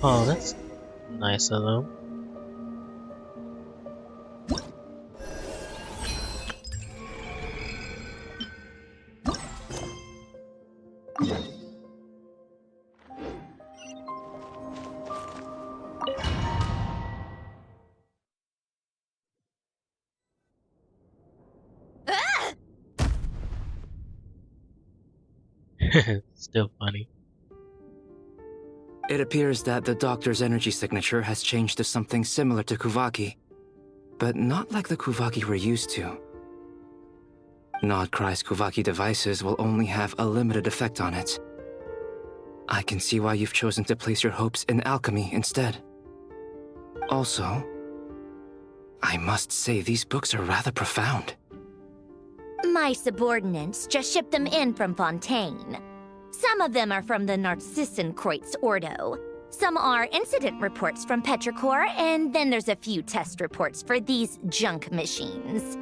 Oh, that's nice of them. Still funny. It appears that the doctor's energy signature has changed to something similar to Kuvaki, but not like the Kuvaki we're used to. Nodcry's Kuvaki devices will only have a limited effect on it. I can see why you've chosen to place your hopes in alchemy instead. Also, I must say these books are rather profound. My subordinates just shipped them in from Fontaine. Some of them are from the Narcissenkreuz Ordo. Some are incident reports from Petrichor, and then there's a few test reports for these junk machines.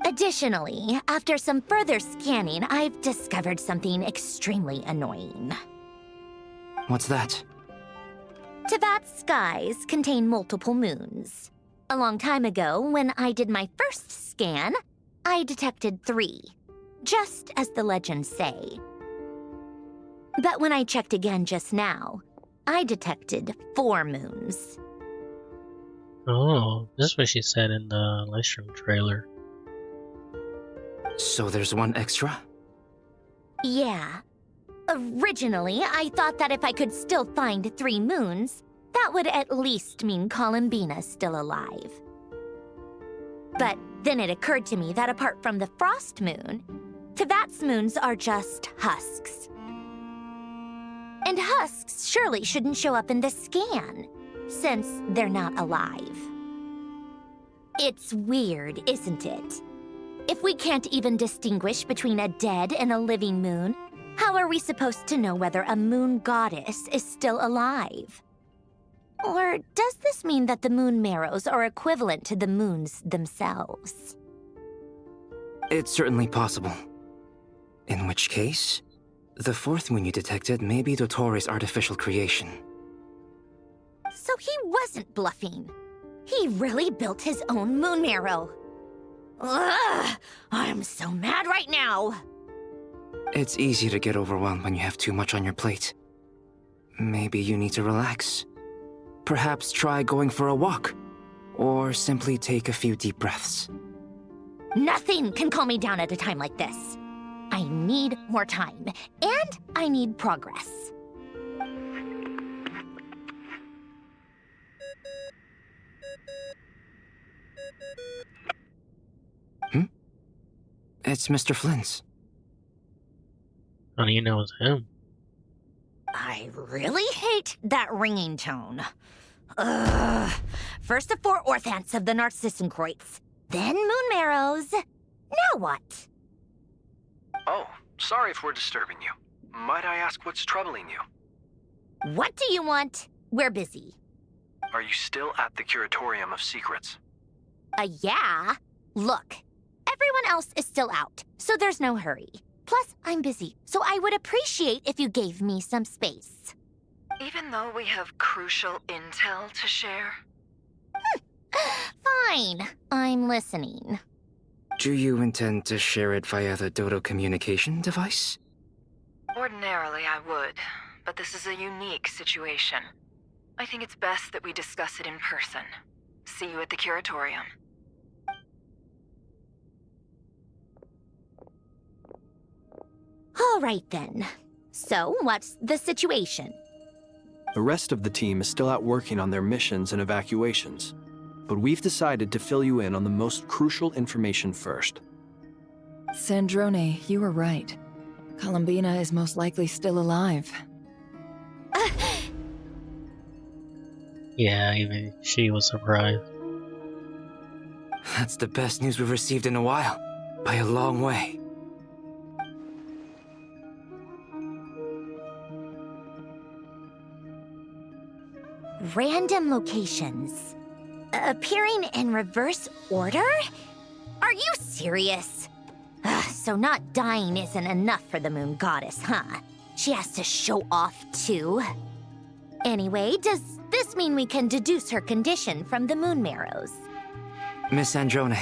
Additionally, after some further scanning, I've discovered something extremely annoying. What's that? Tevat's skies contain multiple moons. A long time ago, when I did my first scan, I detected 3, just as the legends say. But when I checked again just now, I detected 4 moons. Oh, this is what she said in the livestream trailer. So there's one extra? Yeah. Originally, I thought that if I could still find 3 moons, that would at least mean Columbina's still alive. But then it occurred to me that apart from the frost moon, Tevat's moons are just husks. And husks surely shouldn't show up in the scan, since they're not alive. It's weird, isn't it? If we can't even distinguish between a dead and a living moon, how are we supposed to know whether a moon goddess is still alive? Or does this mean that the moon marrows are equivalent to the moons themselves? It's certainly possible. In which case, the 4th moon you detected may be Dottore artificial creation. So he wasn't bluffing. He really built his own moon marrow. Ugh! I'm so mad right now! It's easy to get overwhelmed when you have too much on your plate. Maybe you need to relax. Perhaps try going for a walk, or simply take a few deep breaths. Nothing can calm me down at a time like this. I need more time, and I need progress. It's Mr. Flynn's. How do you know it's him? I really hate that ringing tone. Ugh. First the 4 orthants of the Narcissenkreuz, then moon marrows. Now what? Oh, sorry if we're disturbing you. Might I ask what's troubling you? What do you want? We're busy. Are you still at the Curatorium of Secrets? Yeah. Look, everyone else is still out, so there's no hurry. Plus, I'm busy, so I would appreciate if you gave me some space. Even though we have crucial intel to share? Fine, I'm listening. Do you intend to share it via the Dodo communication device? Ordinarily, I would, but this is a unique situation. I think it's best that we discuss it in person. See you at the Curatorium. All right then. So, what's the situation? The rest of the team is still out working on their missions and evacuations, but we've decided to fill you in on the most crucial information first. Sandrone, you were right. Columbina is most likely still alive. Yeah, even she was surprised. That's the best news we've received in a while, by a long way. Random locations. Appearing in reverse order? Are you serious? So not dying isn't enough for the moon goddess, huh? She has to show off too? Anyway, does this mean we can deduce her condition from the moon marrows? Miss Androne,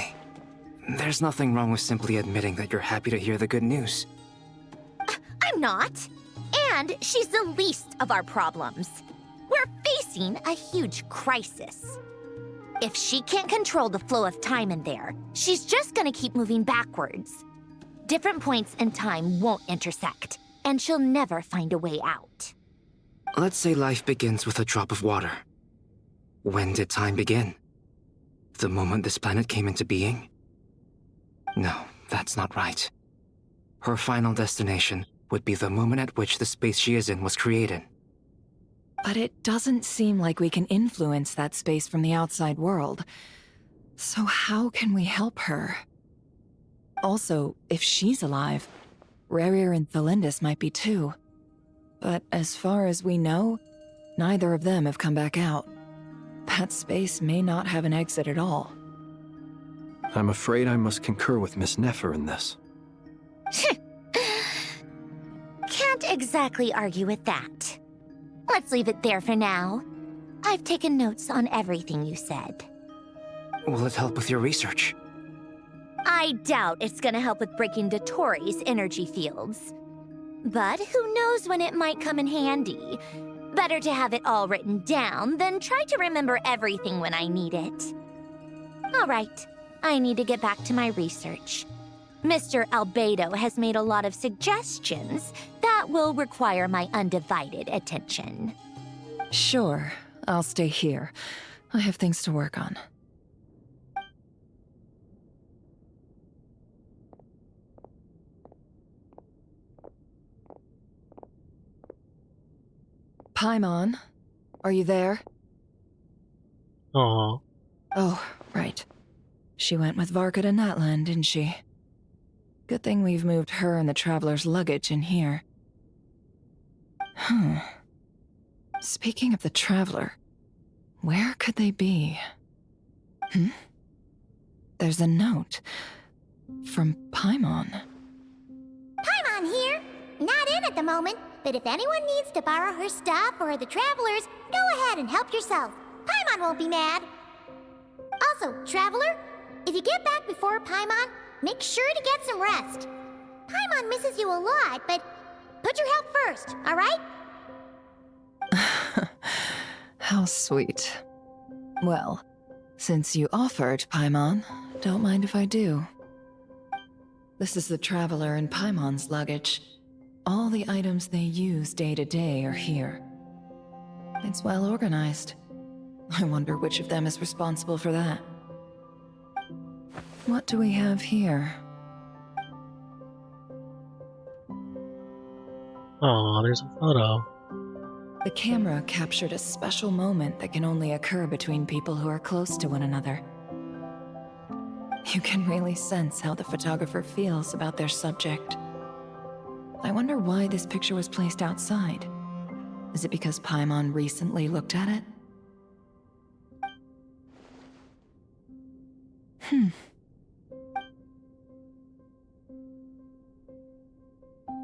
there's nothing wrong with simply admitting that you're happy to hear the good news. I'm not. And she's the least of our problems. We're facing a huge crisis. If she can't control the flow of time in there, she's just gonna keep moving backwards. Different points in time won't intersect, and she'll never find a way out. Let's say life begins with a drop of water. When did time begin? The moment this planet came into being? No, that's not right. Her final destination would be the moment at which the space she is in was created. But it doesn't seem like we can influence that space from the outside world. So how can we help her? Also, if she's alive, Rerir and Thelindis might be too. But as far as we know, neither of them have come back out. That space may not have an exit at all. I'm afraid I must concur with Miss Nefer in this. Can't exactly argue with that. Let's leave it there for now. I've taken notes on everything you said. Will it help with your research? I doubt it's gonna help with breaking Dotori's energy fields. But who knows when it might come in handy. Better to have it all written down than try to remember everything when I need it. All right, I need to get back to my research. Mr. Albedo has made a lot of suggestions that will require my undivided attention. Sure, I'll stay here. I have things to work on. Paimon, are you there? Oh, Oh, right. She went with Varka to Natlan, didn't she? Good thing we've moved her and the Traveler's luggage in here. Speaking of the Traveler, where could they be? There's a note from Paimon. Paimon here. Not in at the moment, but if anyone needs to borrow her stuff or the Travelers, go ahead and help yourself. Paimon won't be mad. Also, Traveler, if you get back before Paimon, make sure to get some rest. Paimon misses you a lot, but put your health first, all right? How sweet. Well, since you offered, Paimon, don't mind if I do. This is the Traveler and Paimon's luggage. All the items they use day to day are here. It's well organized. I wonder which of them is responsible for that. What do we have here? oh, there's a photo. The camera captured a special moment that can only occur between people who are close to one another. You can really sense how the photographer feels about their subject. I wonder why this picture was placed outside. Is it because Paimon recently looked at it?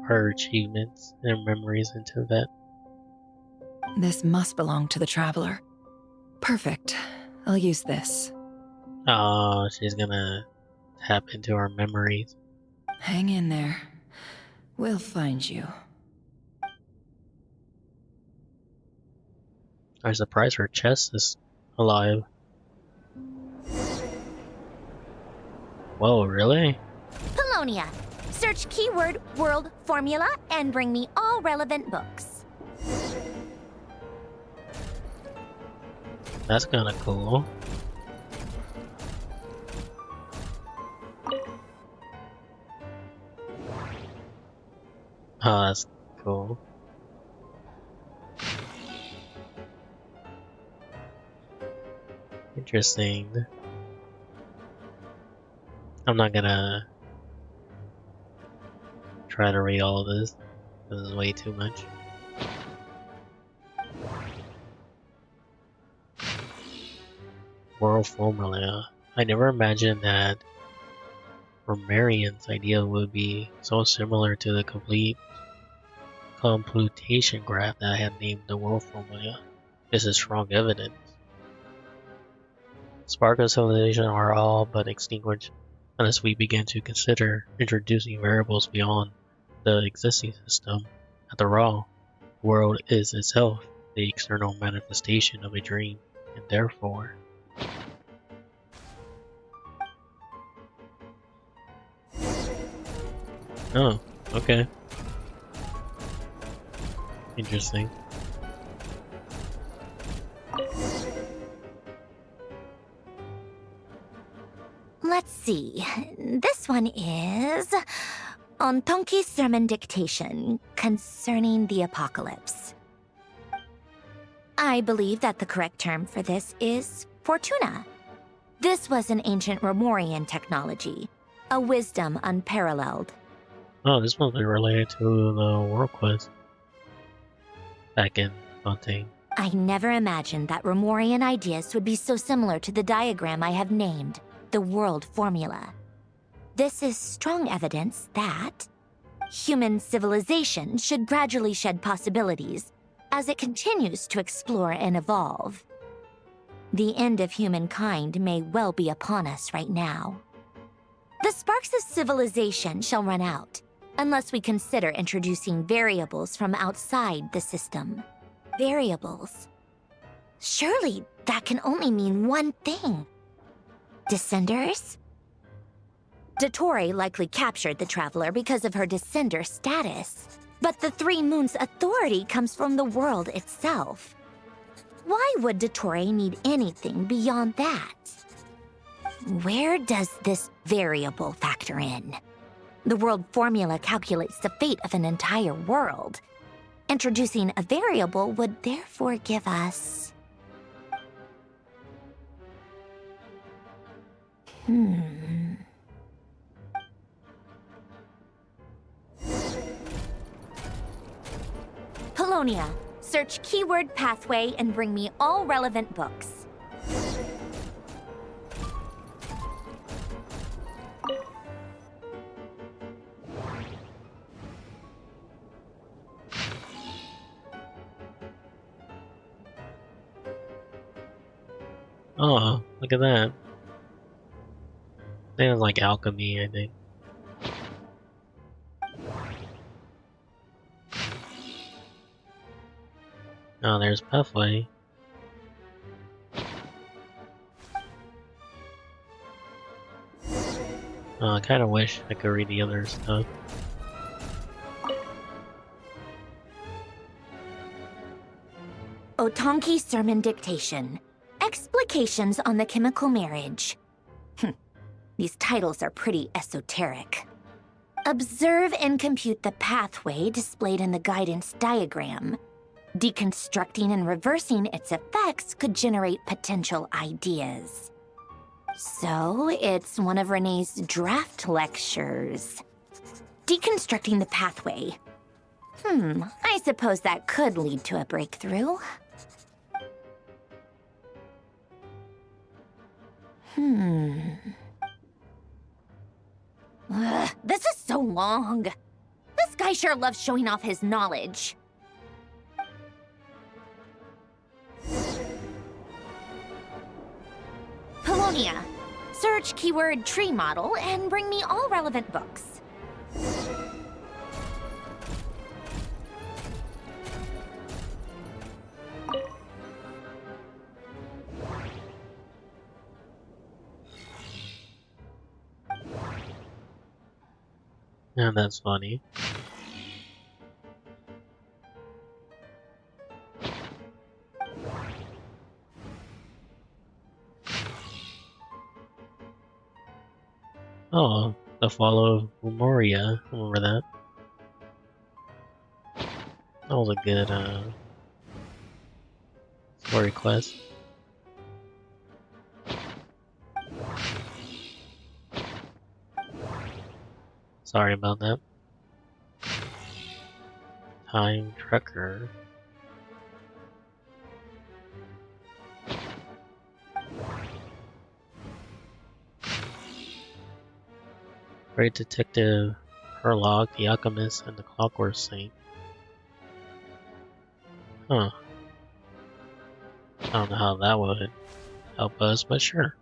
Her achievements and memories into that. This must belong to the Traveler. Perfect. I'll use this. Oh, she's gonna tap into her memories. Hang in there. We'll find you. I'm surprised her chest is alive. Whoa, really? Polonia. Search keyword world formula and bring me all relevant books. That's kinda cool. Oh, that's cool. Interesting. I'm not gonna try to read all of this. This is way too much. World formula. I never imagined that Romarian's idea would be so similar to the complete computation graph that I had named the world formula. This is strong evidence. Spark of civilization are all but extinguished unless we begin to consider introducing variables beyond the existing system. After all, the world is itself the external manifestation of a dream, and therefore... Oh, okay. Interesting. Let's see. This one is on Tonki's sermon dictation concerning the apocalypse. I believe that the correct term for this is Fortuna. This was an ancient Romorian technology, a wisdom unparalleled. Oh, this must be related to the World Quest back in Fontaine. I never imagined that Romorian ideas would be so similar to the diagram I have named, the World Formula. This is strong evidence that human civilization should gradually shed possibilities as it continues to explore and evolve. The end of humankind may well be upon us right now. The sparks of civilization shall run out, unless we consider introducing variables from outside the system. Variables. Surely that can only mean one thing. Descenders? Dottore likely captured the Traveler because of her descender status. But the Three Moons' authority comes from the world itself. Why would Dottore need anything beyond that? Where does this variable factor in? The world formula calculates the fate of an entire world. Introducing a variable would therefore give us... Polonia, search keyword pathway and bring me all relevant books. Oh, look at that. I think it was like alchemy, I think. Oh, there's pathway. Oh, I kinda wish I could read the other stuff. Otonki Sermon Dictation. Explications on the Chemical Marriage. These titles are pretty esoteric. Observe and compute the pathway displayed in the guidance diagram. Deconstructing and reversing its effects could generate potential ideas. So, it's one of Renee's draft lectures. Deconstructing the pathway. I suppose that could lead to a breakthrough. This is so long. This guy sure loves showing off his knowledge. Polonia, search keyword tree model and bring me all relevant books. Yeah, that's funny. Oh, the Fall of Memoria. Remember that? That was a good story quest. Sorry about that. Time Tracker. Great Detective Herlock, the Alchemist, and the Clockwork Saint. Huh. I don't know how that would help us, but sure.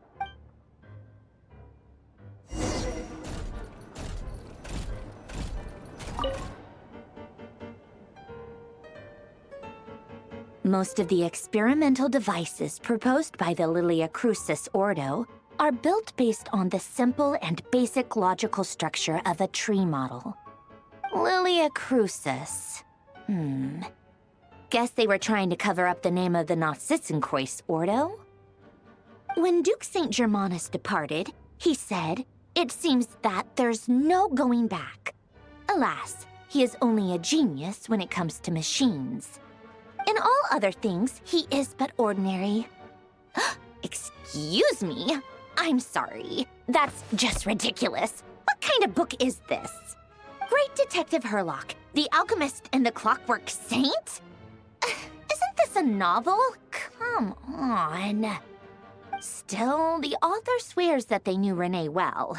Most of the experimental devices proposed by the Lilia Crucis Ordo are built based on the simple and basic logical structure of a tree model. Lilia Crucis. Guess they were trying to cover up the name of the Nautitzenkreuz Ordo? When Duke St. Germanus departed, he said, "It seems that there's no going back." Alas, he is only a genius when it comes to machines. In all other things, he is but ordinary. Excuse me? I'm sorry. That's just ridiculous. What kind of book is this? Great Detective Herlock, The Alchemist and the Clockwork Saint? Isn't this a novel? Come on. Still, the author swears that they knew Renee well.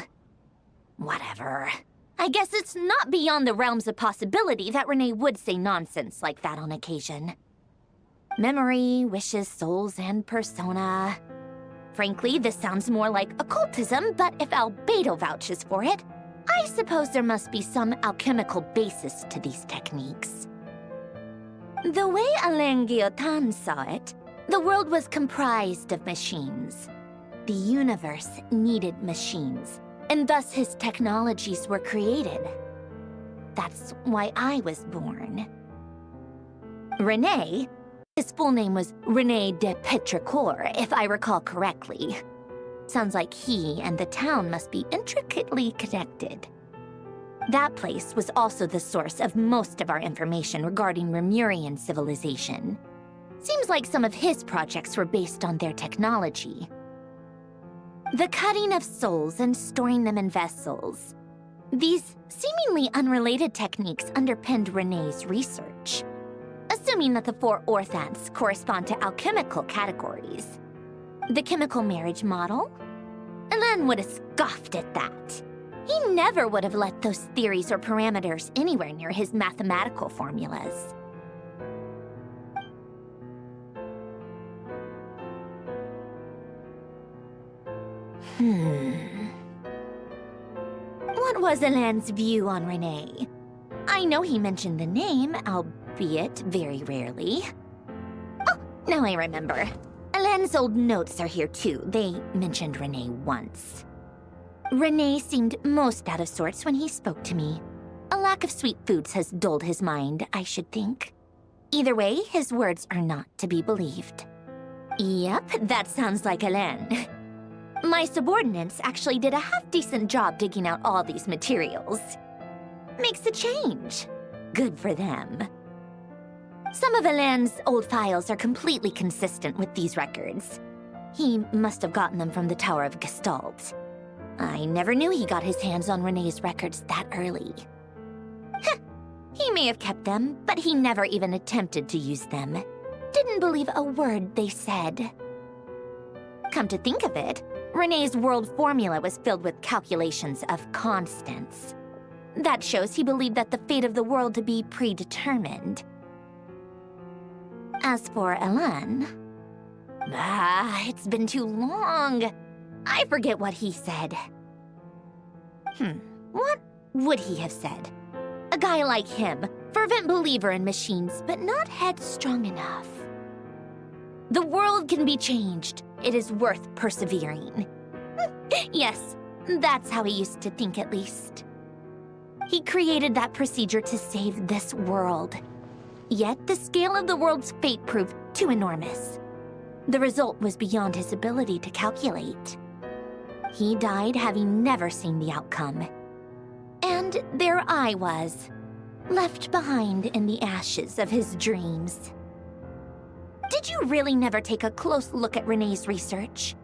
Whatever. I guess it's not beyond the realms of possibility that Renee would say nonsense like that on occasion. Memory, wishes, souls, and persona. Frankly, this sounds more like occultism, but if Albedo vouches for it, I suppose there must be some alchemical basis to these techniques. The way Alain Guillotin saw it, the world was comprised of machines. The universe needed machines, and thus his technologies were created. That's why I was born. Renee, his full name was René de Petrichor, if I recall correctly. Sounds like he and the town must be intricately connected. That place was also the source of most of our information regarding Remurian civilization. Seems like some of his projects were based on their technology. The cutting of souls and storing them in vessels. These seemingly unrelated techniques underpinned René's research. Assuming that the 4 orthants correspond to alchemical categories. The chemical marriage model? Alain would have scoffed at that. He never would have let those theories or parameters anywhere near his mathematical formulas. What was Alain's view on Renee? I know he mentioned the name, albeit very rarely. Oh, now I remember. Alain's old notes are here too. They mentioned Renee once. Renee seemed most out of sorts when he spoke to me. A lack of sweet foods has dulled his mind, I should think. Either way, his words are not to be believed. Yep, that sounds like Alain. My subordinates actually did a half-decent job digging out all these materials. Makes a change. Good for them. Some of Alain's old files are completely consistent with these records. He must have gotten them from the Tower of Gestalt. I never knew he got his hands on Renee's records that early. He may have kept them, but he never even attempted to use them. Didn't believe a word they said. Come to think of it, Renee's world formula was filled with calculations of constants. That shows he believed that the fate of the world to be predetermined. As for Alain... it's been too long. I forget what he said. What would he have said? A guy like him, fervent believer in machines, but not headstrong enough. The world can be changed. It is worth persevering. Yes, that's how he used to think at least. He created that procedure to save this world. Yet the scale of the world's fate proved too enormous. The result was beyond his ability to calculate. He died having never seen the outcome. And there I was, left behind in the ashes of his dreams. Did you really never take a close look at Renee's research?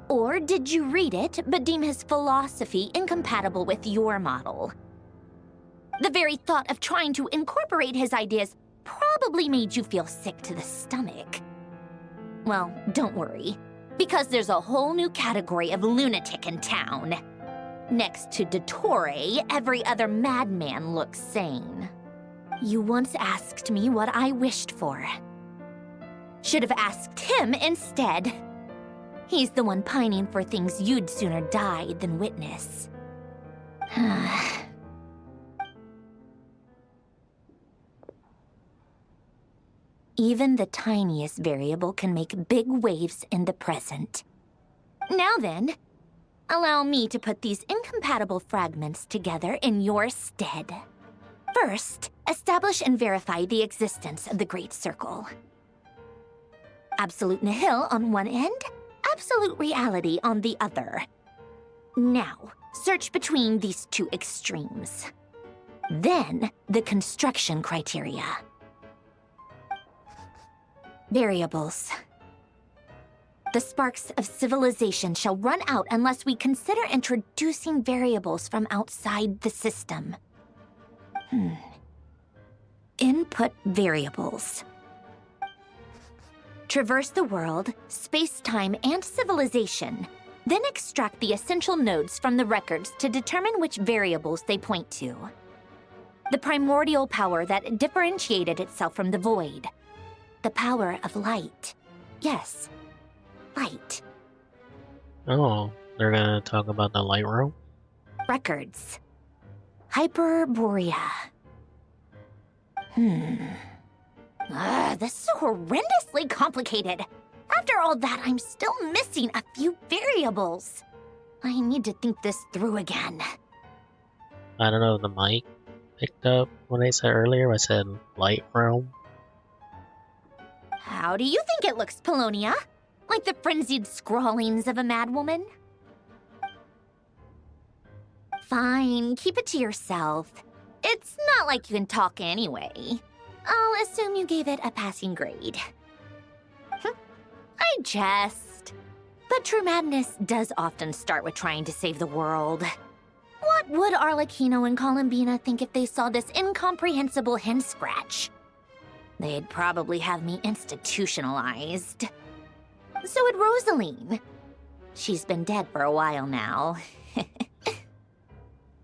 Or did you read it but deem his philosophy incompatible with your model? The very thought of trying to incorporate his ideas probably made you feel sick to the stomach. Well, don't worry, because there's a whole new category of lunatic in town. Next to Dottore, every other madman looks sane. You once asked me what I wished for. Should have asked him instead. He's the one pining for things you'd sooner die than witness. Even the tiniest variable can make big waves in the present. Now then, allow me to put these incompatible fragments together in your stead. First, establish and verify the existence of the Great Circle. Absolute nihil on one end, absolute reality on the other. Now, search between these two extremes. Then, the construction criteria. Variables. The sparks of civilization shall run out unless we consider introducing variables from outside the system. Input variables. Traverse the world, space-time, and civilization. Then extract the essential nodes from the records to determine which variables they point to. The primordial power that differentiated itself from the void. The power of light. Yes, light. Oh, they're gonna talk about the light room? Records. Hyperborea. This is horrendously complicated. After all that, I'm still missing a few variables. I need to think this through again. I don't know if the mic picked up what I said earlier. I said light realm. How do you think it looks, Polonia? Like the frenzied scrawlings of a madwoman? Fine, keep it to yourself. It's not like you can talk anyway. I'll assume you gave it a passing grade. I jest. But true madness does often start with trying to save the world. What would Arlecchino and Columbina think if they saw this incomprehensible hen scratch? They'd probably have me institutionalized. So would Rosaline. She's been dead for a while now.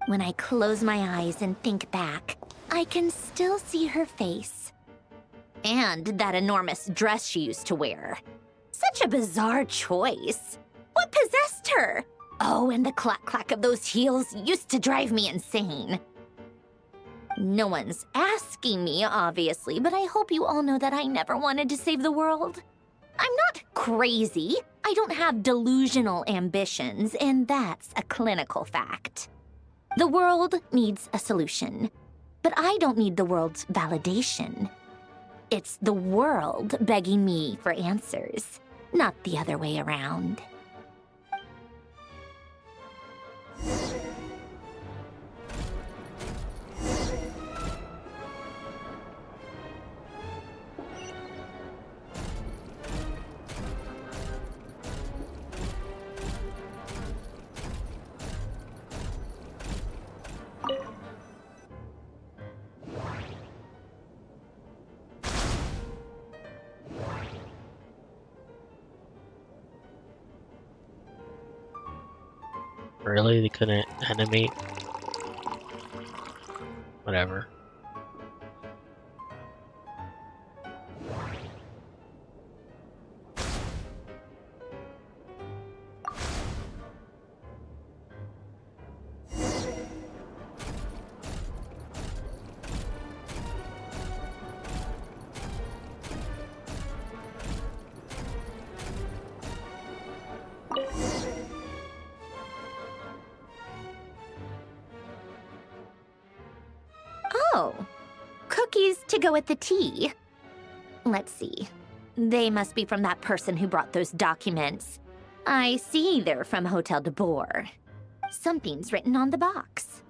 When I close my eyes and think back, I can still see her face. And that enormous dress she used to wear. Such a bizarre choice. What possessed her? Oh, and the clack-clack of those heels used to drive me insane. No one's asking me, obviously, but I hope you all know that I never wanted to save the world. I'm not crazy. I don't have delusional ambitions, and that's a clinical fact. The world needs a solution, but I don't need the world's validation. It's the world begging me for answers, not the other way around. Really? They couldn't animate? Whatever. Oh, cookies to go with the tea. Let's see. They must be from that person who brought those documents. I see they're from Hotel de Boer. Something's written on the box.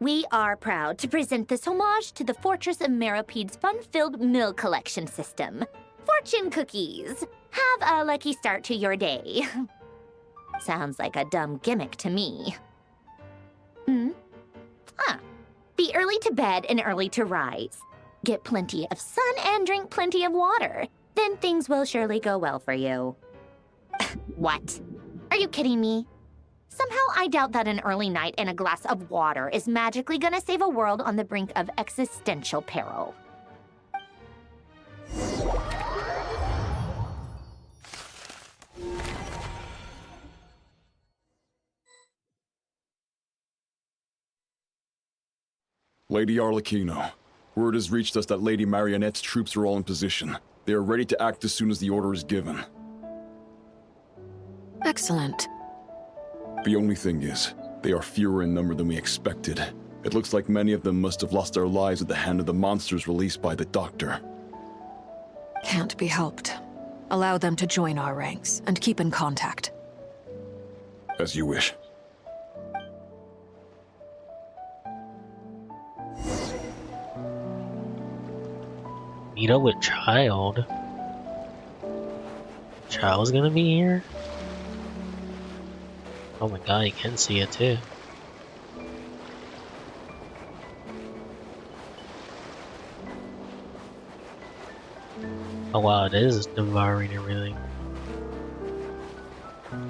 We are proud to present this homage to the Fortress of Meropede's fun-filled mill collection system. Fortune cookies. Have a lucky start to your day. Sounds like a dumb gimmick to me. Be early to bed and early to rise. Get plenty of sun and drink plenty of water. Then things will surely go well for you. What? Are you kidding me? Somehow I doubt that an early night and a glass of water is magically gonna save a world on the brink of existential peril. Lady Arlecchino, word has reached us that Lady Marionette's troops are all in position. They are ready to act as soon as the order is given. Excellent. The only thing is, they are fewer in number than we expected. It looks like many of them must have lost their lives at the hand of the monsters released by the Doctor. Can't be helped. Allow them to join our ranks, and keep in contact. As you wish. Meet up with Child. Child's gonna be here? Oh my god, you can see it too. Oh wow, it is devouring everything.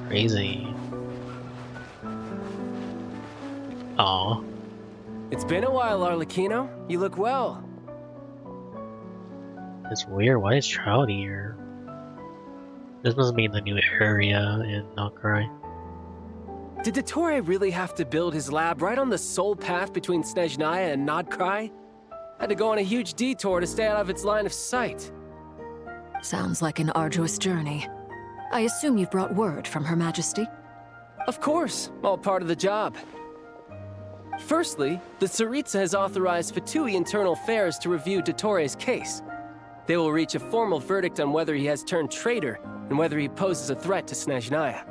Crazy. Aw. It's been a while, Arlecchino. You look well. It's weird, why is Child here? This must be the new area in Nokrai. Did Dottore really have to build his lab right on the sole path between Snezhnaya and Nodkrai? Had to go on a huge detour to stay out of its line of sight. Sounds like an arduous journey. I assume you've brought word from Her Majesty? Of course, all part of the job. Firstly, the Tsaritsa has authorized Fatui Internal Affairs to review Dottore's case. They will reach a formal verdict on whether he has turned traitor and whether he poses a threat to Snezhnaya.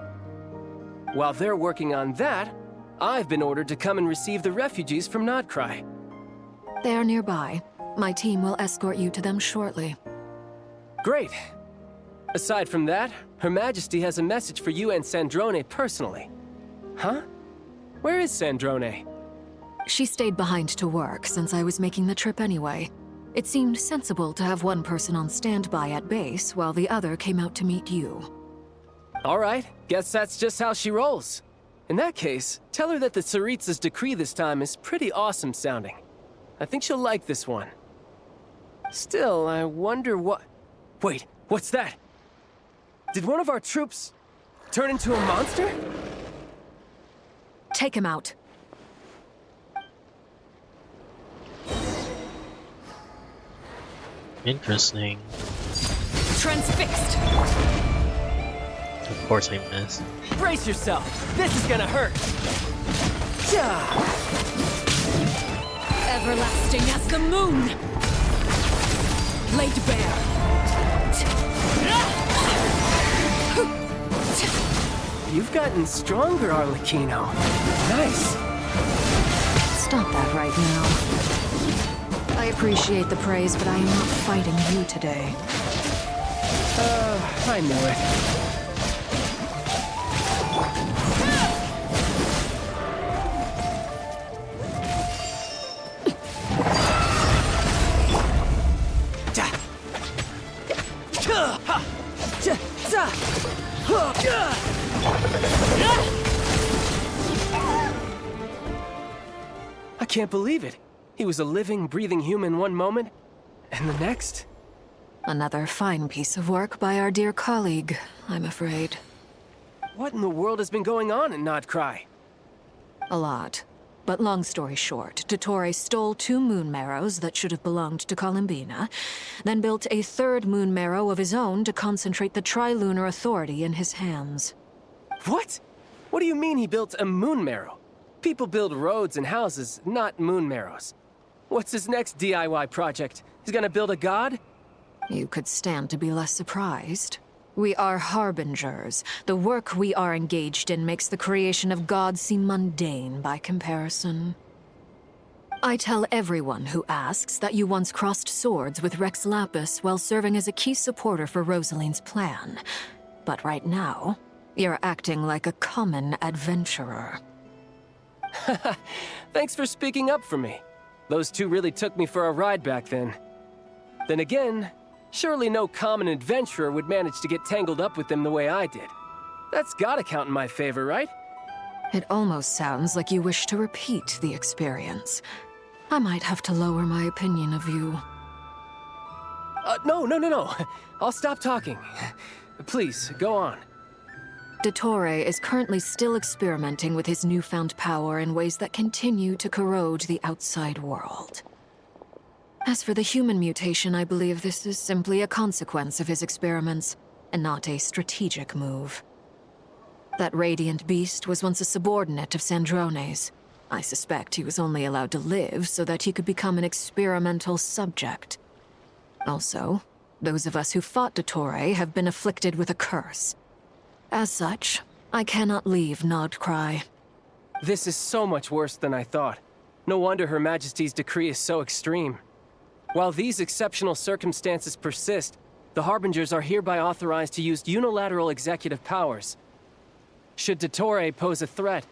While they're working on that, I've been ordered to come and receive the refugees from Nodkrai. They are nearby. My team will escort you to them shortly. Great. Aside from that, Her Majesty has a message for you and Sandrone personally. Huh? Where is Sandrone? She stayed behind to work since I was making the trip anyway. It seemed sensible to have one person on standby at base while the other came out to meet you. All right, guess that's just how she rolls. In that case, tell her that the Tsaritsa's decree this time is pretty awesome sounding. I think she'll like this one. Still, I wonder what... Wait, what's that? Did one of our troops turn into a monster? Take him out. Interesting. Transfixed! Of course I missed. Brace yourself! This is gonna hurt! Yeah. Everlasting as the moon! Laid bare. You've gotten stronger, Arlecchino. Nice. Stop that right now. I appreciate the praise, but I am not fighting you today. I knew it. I can't believe it. He was a living, breathing human one moment, and the next? Another fine piece of work by our dear colleague, I'm afraid. What in the world has been going on in Nodkrai? A lot. But long story short, Dottore stole 2 moon marrows that should have belonged to Columbina, then built a 3rd moon marrow of his own to concentrate the Trilunar Authority in his hands. What? What do you mean he built a moon marrow? People build roads and houses, not moon marrows. What's his next DIY project? He's gonna build a god? You could stand to be less surprised. We are harbingers. The work we are engaged in makes the creation of gods seem mundane by comparison. I tell everyone who asks that you once crossed swords with Rex Lapis while serving as a key supporter for Rosaline's plan. But right now, you're acting like a common adventurer. Thanks for speaking up for me. Those 2 really took me for a ride back then. Then again, surely no common adventurer would manage to get tangled up with them the way I did. That's gotta count in my favor, right? It almost sounds like you wish to repeat the experience. I might have to lower my opinion of you. No. I'll stop talking. Please, go on. Dottore is currently still experimenting with his newfound power in ways that continue to corrode the outside world. As for the human mutation, I believe this is simply a consequence of his experiments, and not a strategic move. That radiant beast was once a subordinate of Sandrone's. I suspect he was only allowed to live so that he could become an experimental subject. Also, those of us who fought Dottore have been afflicted with a curse. As such, I cannot leave Nodcry. This is so much worse than I thought. No wonder Her Majesty's decree is so extreme. While these exceptional circumstances persist, the Harbingers are hereby authorized to use unilateral executive powers. Should Dottore pose a threat,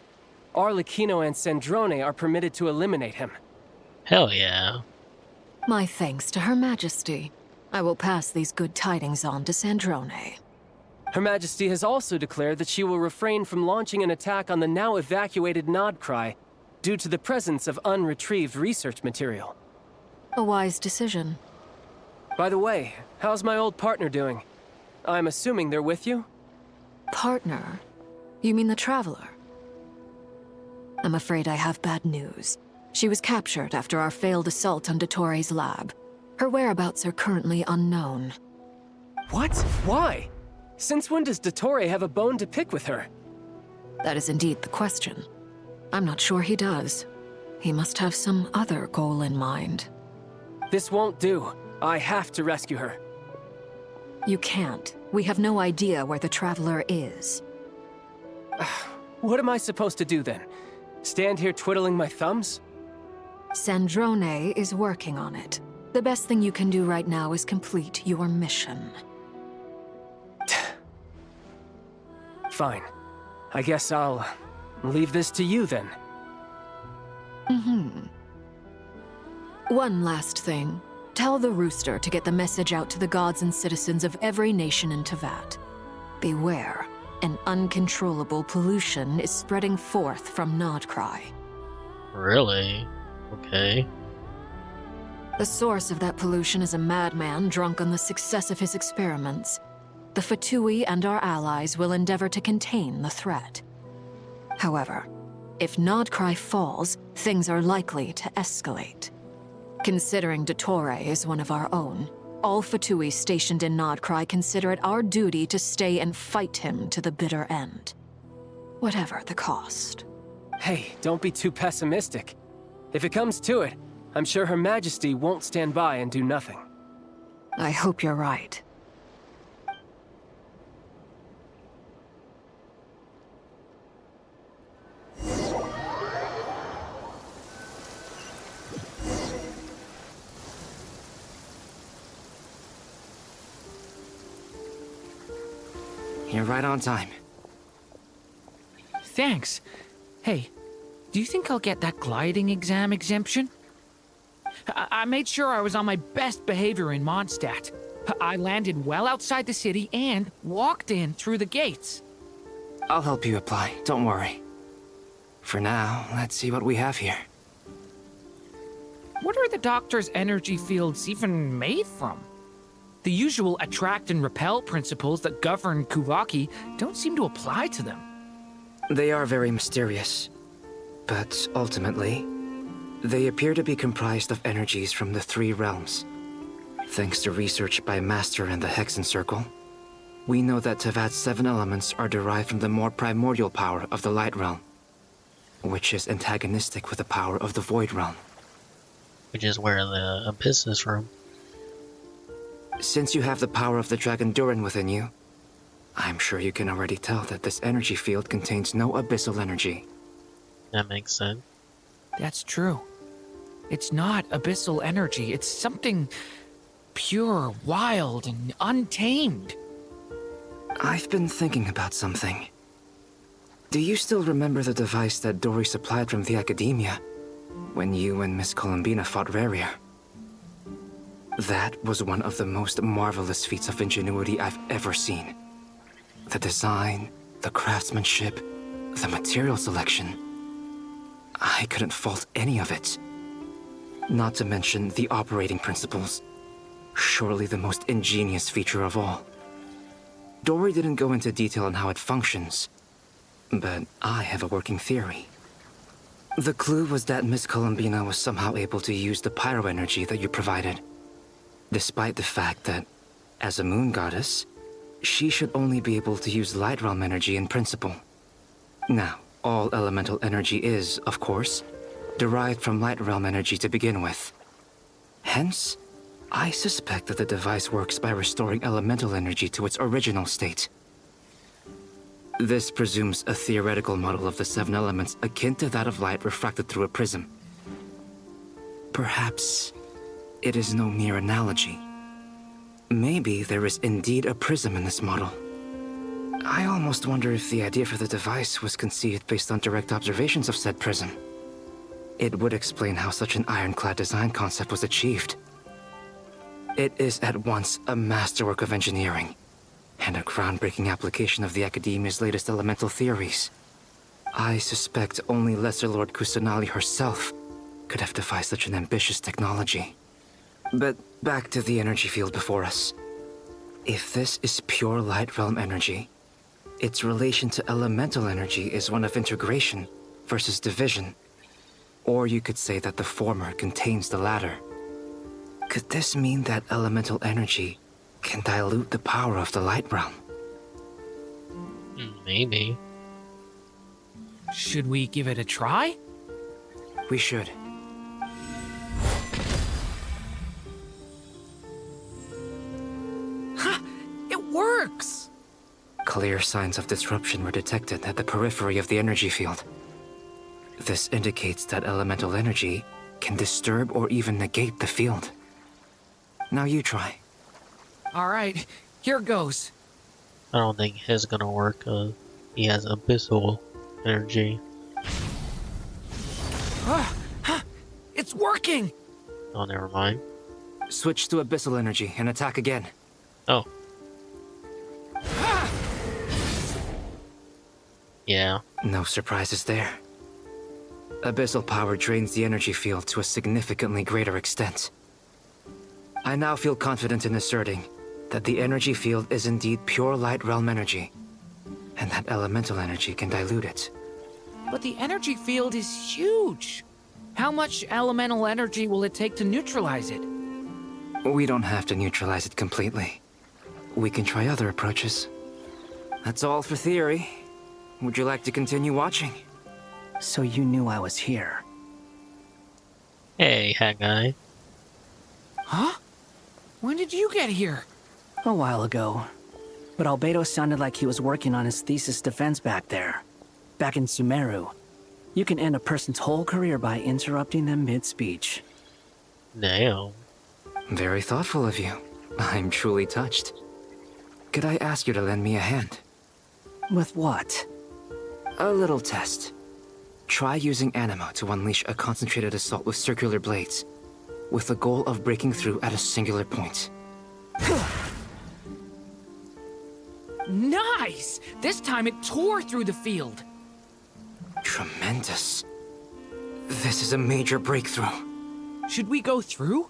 Arlecchino and Sandrone are permitted to eliminate him. Hell yeah. My thanks to Her Majesty. I will pass these good tidings on to Sandrone. Her Majesty has also declared that she will refrain from launching an attack on the now evacuated Nodcry due to the presence of unretrieved research material. A wise decision. By the way, how's my old partner doing? I'm assuming they're with you? Partner? You mean the Traveler? I'm afraid I have bad news. She was captured after our failed assault on Dottore's lab. Her whereabouts are currently unknown. What? Why? Since when does Dottore have a bone to pick with her? That is indeed the question. I'm not sure he does. He must have some other goal in mind. This won't do. I have to rescue her. You can't. We have no idea where the Traveler is. What am I supposed to do then? Stand here twiddling my thumbs? Sandrone is working on it. The best thing you can do right now is complete your mission. Fine. I guess I'll leave this to you then. One last thing. Tell the Rooster to get the message out to the gods and citizens of every nation in Teyvat. Beware. An uncontrollable pollution is spreading forth from Nodcry. Really? Okay. The source of that pollution is a madman drunk on the success of his experiments. The Fatui and our allies will endeavor to contain the threat. However, if Nodcry falls, things are likely to escalate. Considering Dottore is one of our own, all Fatui stationed in Nodcry consider it our duty to stay and fight him to the bitter end. Whatever the cost. Hey, don't be too pessimistic. If it comes to it, I'm sure Her Majesty won't stand by and do nothing. I hope you're right. You're right on time. Thanks. Hey, do you think I'll get that gliding exam exemption? I made sure I was on my best behavior in Mondstadt. I landed well outside the city and walked in through the gates. I'll help you apply, don't worry. For now, let's see what we have here. What are the doctor's energy fields even made from? The usual attract and repel principles that govern Kuvaki don't seem to apply to them. They are very mysterious, but ultimately, they appear to be comprised of energies from the three realms. Thanks to research by Master in the Hexen Circle, we know that Teyvat's 7 elements are derived from the more primordial power of the Light Realm, which is antagonistic with the power of the Void Realm. Which is where the Abyss is from. Since you have the power of the Dragon Durin within you, I'm sure you can already tell that this energy field contains no abyssal energy. That makes sense. That's true. It's not abyssal energy. It's something pure, wild, and untamed. I've been thinking about something. Do you still remember the device that Dory supplied from the Academia when you and Miss Columbina fought Raria? That was one of the most marvelous feats of ingenuity I've ever seen. The design, the craftsmanship, the material selection. I couldn't fault any of it. Not to mention the operating principles. Surely the most ingenious feature of all. Dory didn't go into detail on how it functions, but I have a working theory. The clue was that Miss Columbina was somehow able to use the pyro energy that you provided, despite the fact that, as a moon goddess, she should only be able to use light realm energy in principle. Now, all elemental energy is, of course, derived from light realm energy to begin with. Hence, I suspect that the device works by restoring elemental energy to its original state. This presumes a theoretical model of the seven elements akin to that of light refracted through a prism. Perhaps it is no mere analogy. Maybe there is indeed a prism in this model. I almost wonder if the idea for the device was conceived based on direct observations of said prism. It would explain how such an ironclad design concept was achieved. It is at once a masterwork of engineering and a groundbreaking application of the Academia's latest elemental theories. I suspect only Lesser Lord Kusanali herself could have devised such an ambitious technology. But back to the energy field before us. If this is pure light realm energy, its relation to elemental energy is one of integration versus division. Or you could say that the former contains the latter. Could this mean that elemental energy can dilute the power of the light realm? Maybe. Should we give it a try? We should. Ha! It works! Clear signs of disruption were detected at the periphery of the energy field. This indicates that elemental energy can disturb or even negate the field. Now you try. All right, here goes. I don't think his gonna work. He has abyssal energy. It's working! Oh, never mind. Switch to abyssal energy and attack again. Oh. Yeah. No surprises there. Abyssal power drains the energy field to a significantly greater extent. I now feel confident in asserting that the energy field is indeed pure light realm energy, and that elemental energy can dilute it. But the energy field is huge. How much elemental energy will it take to neutralize it? We don't have to neutralize it completely. We can try other approaches. That's all for theory. Would you like to continue watching? So you knew I was here. Hey, hat guy. Huh? When did you get here? A while ago. But Albedo sounded like he was working on his thesis defense back there. Back in Sumeru. You can end a person's whole career by interrupting them mid-speech. Damn. Very thoughtful of you. I'm truly touched. Could I ask you to lend me a hand? With what? A little test. Try using Animo to unleash a concentrated assault with circular blades, with the goal of breaking through at a singular point. Nice! This time it tore through the field. Tremendous. This is a major breakthrough. Should we go through?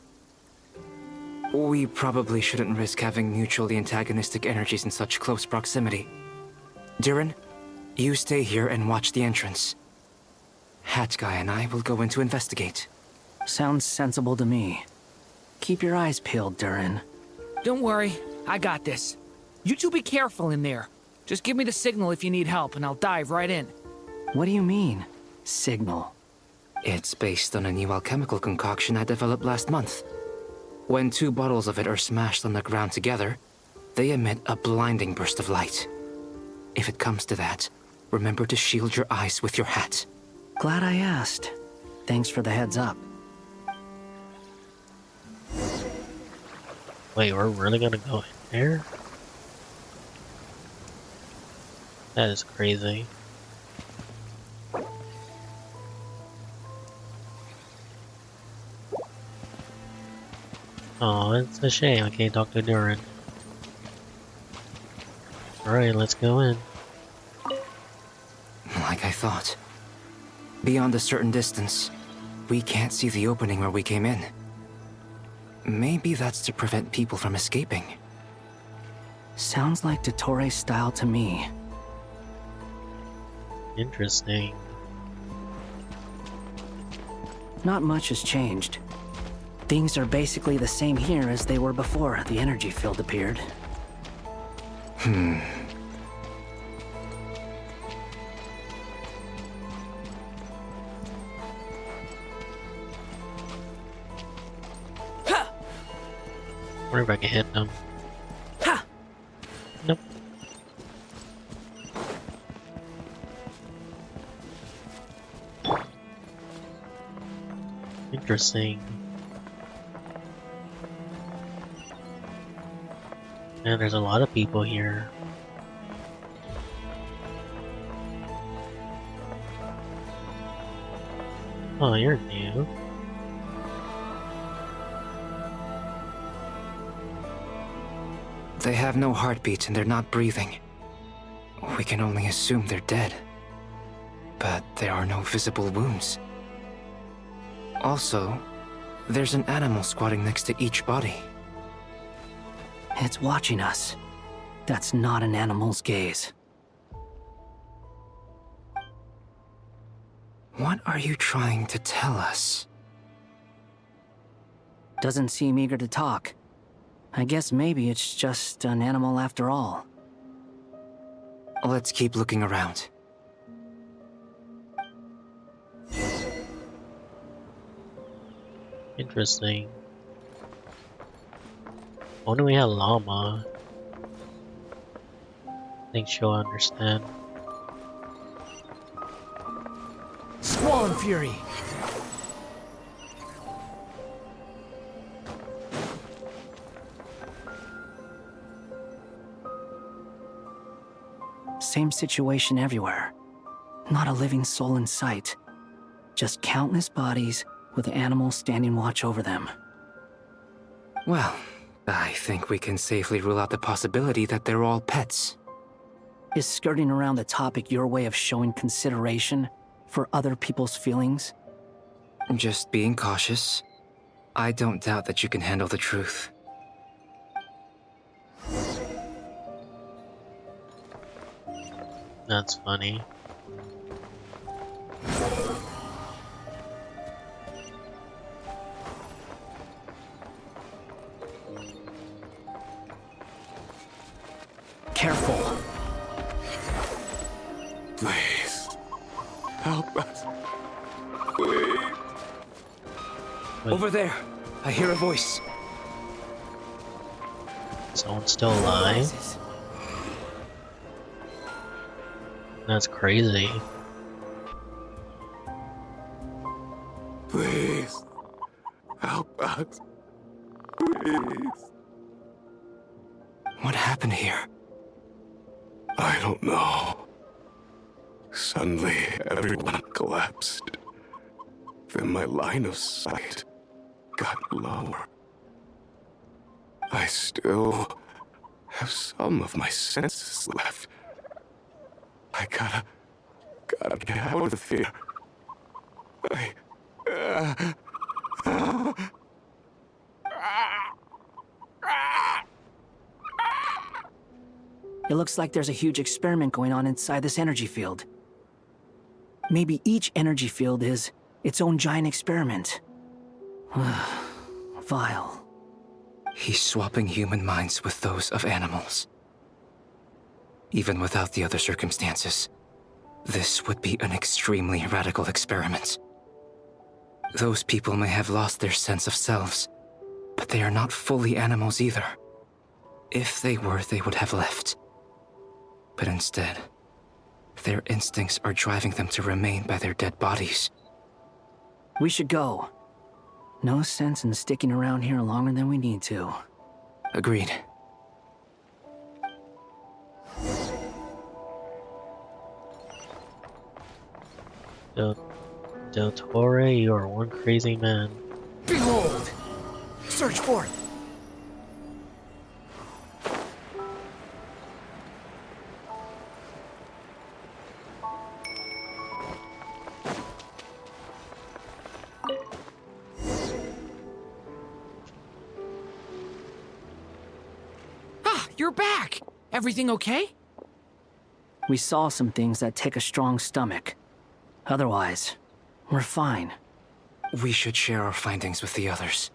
We probably shouldn't risk having mutually antagonistic energies in such close proximity. Durin, you stay here and watch the entrance. Hat Guy and I will go in to investigate. Sounds sensible to me. Keep your eyes peeled, Durin. Don't worry, I got this. You two be careful in there. Just give me the signal if you need help and I'll dive right in. What do you mean, signal? It's based on a new alchemical concoction I developed last month. When 2 bottles of it are smashed on the ground together, they emit a blinding burst of light. If it comes to that, remember to shield your eyes with your hat. Glad I asked. Thanks for the heads up. Wait, we're really gonna go in there? That is crazy. Oh, it's a shame I can't talk to Durin. Alright, let's go in. Like I thought. Beyond a certain distance, we can't see the opening where we came in. Maybe that's to prevent people from escaping. Sounds like Dottore style to me. Interesting. Not much has changed. Things are basically the same here as they were before the energy field appeared. Wonder if I can hit them. Nope. Interesting. Man, there's a lot of people here. Oh, you're new. They have no heartbeats and they're not breathing. We can only assume they're dead. But there are no visible wounds. Also, there's an animal squatting next to each body. It's watching us. That's not an animal's gaze. What are you trying to tell us? Doesn't seem eager to talk. I guess maybe it's just an animal after all. Let's keep looking around. Interesting. Only we had Llama. I think she'll understand. Squall Fury! Same situation everywhere. Not a living soul in sight. Just countless bodies with animals standing watch over them. Well, I think we can safely rule out the possibility that they're all pets. Is skirting around the topic your way of showing consideration for other people's feelings? Just being cautious. I don't doubt that you can handle the truth. That's funny. Careful. Please. Help us. Please. Wait, Over there, I hear a voice. someone's still alive? That's crazy. Please. Help us. Please. What happened here? I don't know. Suddenly, everyone collapsed. Then my line of sight got lower. I still have some of my senses left. I gotta get out of here. It looks like there's a huge experiment going on inside this energy field. Maybe each energy field is its own giant experiment. Vile. He's swapping human minds with those of animals. Even without the other circumstances, this would be an extremely radical experiment. Those people may have lost their sense of selves, but they are not fully animals either. If they were, they would have left. But instead, their instincts are driving them to remain by their dead bodies. We should go. No sense in sticking around here longer than we need to. Agreed. Del Torre, you are one crazy man. Behold! Search forth! Ah, you're back! Everything okay? We saw some things that take a strong stomach. Otherwise, we're fine. We should share our findings with the others.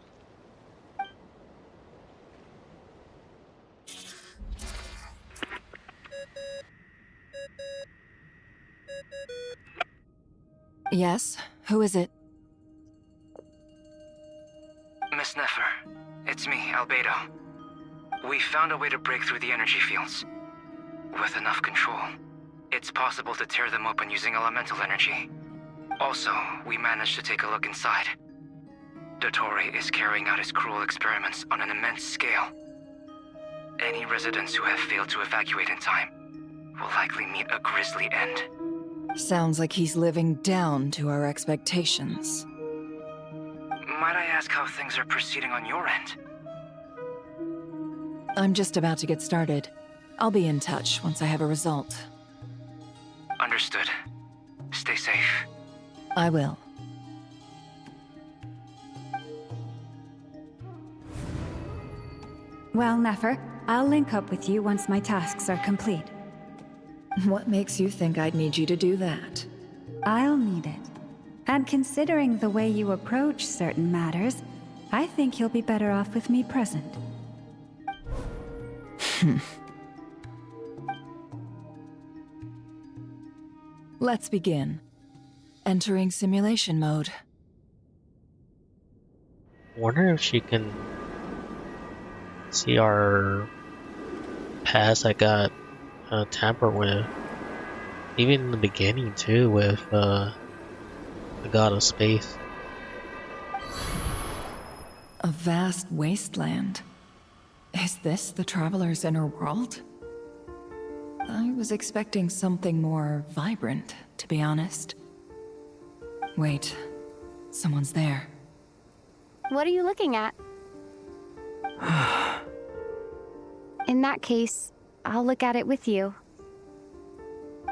Yes? Who is it? Miss Nefer, it's me, Albedo. We found a way to break through the energy fields. With enough control, it's possible to tear them open using elemental energy. Also, we managed to take a look inside. Dottore is carrying out his cruel experiments on an immense scale. Any residents who have failed to evacuate in time will likely meet a grisly end. Sounds like he's living down to our expectations. Might I ask how things are proceeding on your end? I'm just about to get started. I'll be in touch once I have a result. Understood. Stay safe. I will. Well, Nefer, I'll link up with you once my tasks are complete. What makes you think I'd need you to do that? I'll need it. And considering the way you approach certain matters, I think you'll be better off with me present. Let's begin. Entering simulation mode. Wonder if she can see our past that got tampered with. Even in the beginning too, with the god of space. A vast wasteland. Is this the Traveler's inner world? I was expecting something more vibrant, to be honest. Wait, someone's there. What are you looking at? In that case, I'll look at it with you.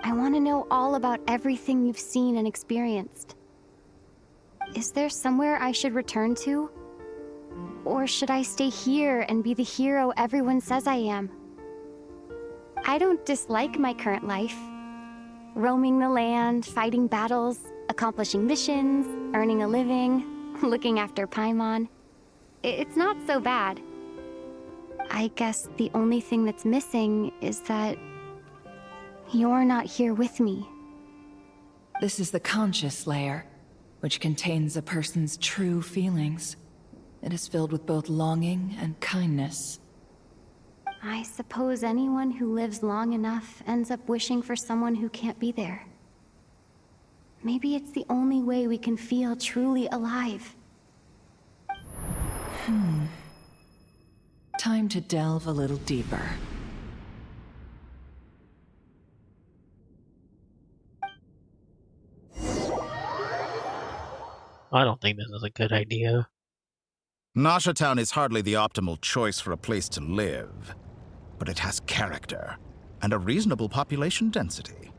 I want to know all about everything you've seen and experienced. Is there somewhere I should return to? Or should I stay here and be the hero everyone says I am? I don't dislike my current life. Roaming the land, fighting battles, accomplishing missions, earning a living, looking after Paimon. It's not so bad. I guess the only thing that's missing is that you're not here with me. This is the conscious layer, which contains a person's true feelings. It is filled with both longing and kindness. I suppose anyone who lives long enough ends up wishing for someone who can't be there. Maybe it's the only way we can feel truly alive. Time to delve a little deeper. I don't think this is a good idea. Nasha Town is hardly the optimal choice for a place to live, but it has character and a reasonable population density.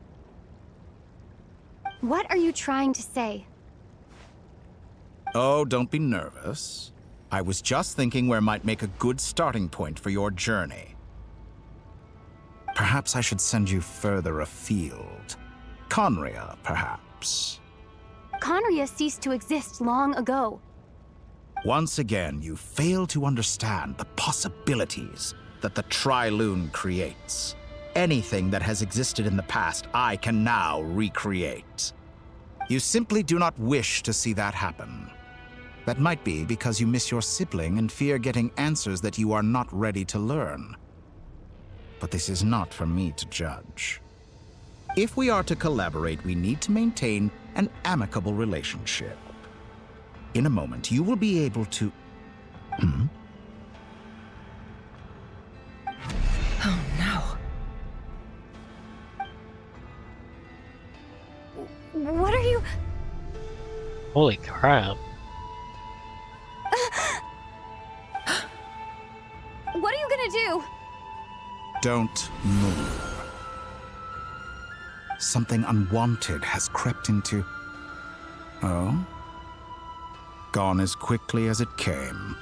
What are you trying to say? Oh, don't be nervous. I was just thinking where might make a good starting point for your journey. Perhaps I should send you further afield. Conria, perhaps. Conria ceased to exist long ago. Once again, you fail to understand the possibilities that the Tri-Lune creates. Anything that has existed in the past, I can now recreate. You simply do not wish to see that happen. That might be because you miss your sibling and fear getting answers that you are not ready to learn. But this is not for me to judge. If we are to collaborate, we need to maintain an amicable relationship. In a moment, you will be able to... Oh no. What are you... Holy crap. What are you gonna do? Don't move. Something unwanted has crept into... Oh? Gone as quickly as it came.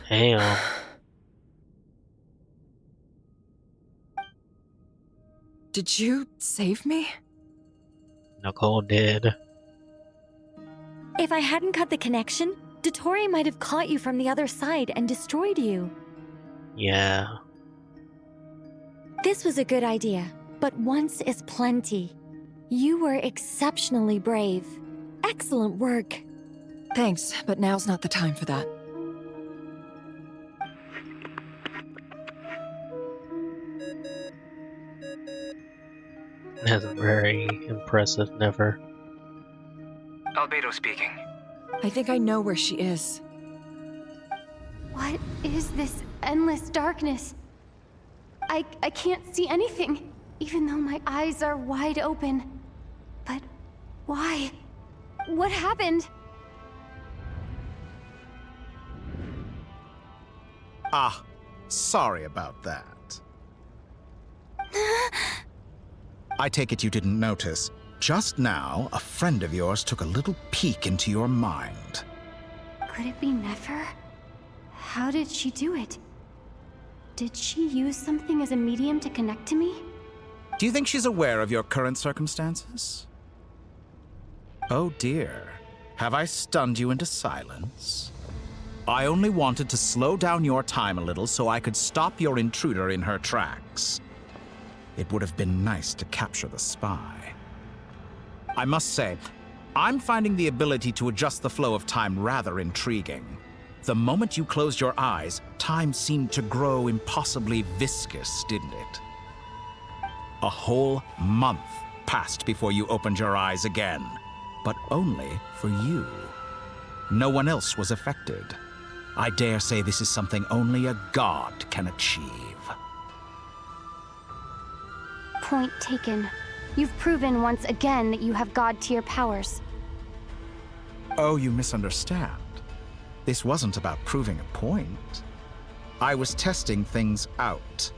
Damn. Did you save me? Nicole did. If I hadn't cut the connection, Dottore might have caught you from the other side and destroyed you. Yeah. This was a good idea, but once is plenty. You were exceptionally brave. Excellent work. Thanks, but now's not the time for that. That's very impressive, never. Albedo speaking. I think I know where she is. What is this endless darkness? I can't see anything, even though my eyes are wide open. But why? What happened? Ah, sorry about that. I take it you didn't notice. Just now, a friend of yours took a little peek into your mind. Could it be Nefer? How did she do it? Did she use something as a medium to connect to me? Do you think she's aware of your current circumstances? Oh dear. Have I stunned you into silence? I only wanted to slow down your time a little so I could stop your intruder in her tracks. It would have been nice to capture the spy. I must say, I'm finding the ability to adjust the flow of time rather intriguing. The moment you closed your eyes, time seemed to grow impossibly viscous, didn't it? A whole month passed before you opened your eyes again, but only for you. No one else was affected. I dare say this is something only a god can achieve. Point taken. You've proven once again that you have god-tier powers. Oh, you misunderstand. This wasn't about proving a point. I was testing things out.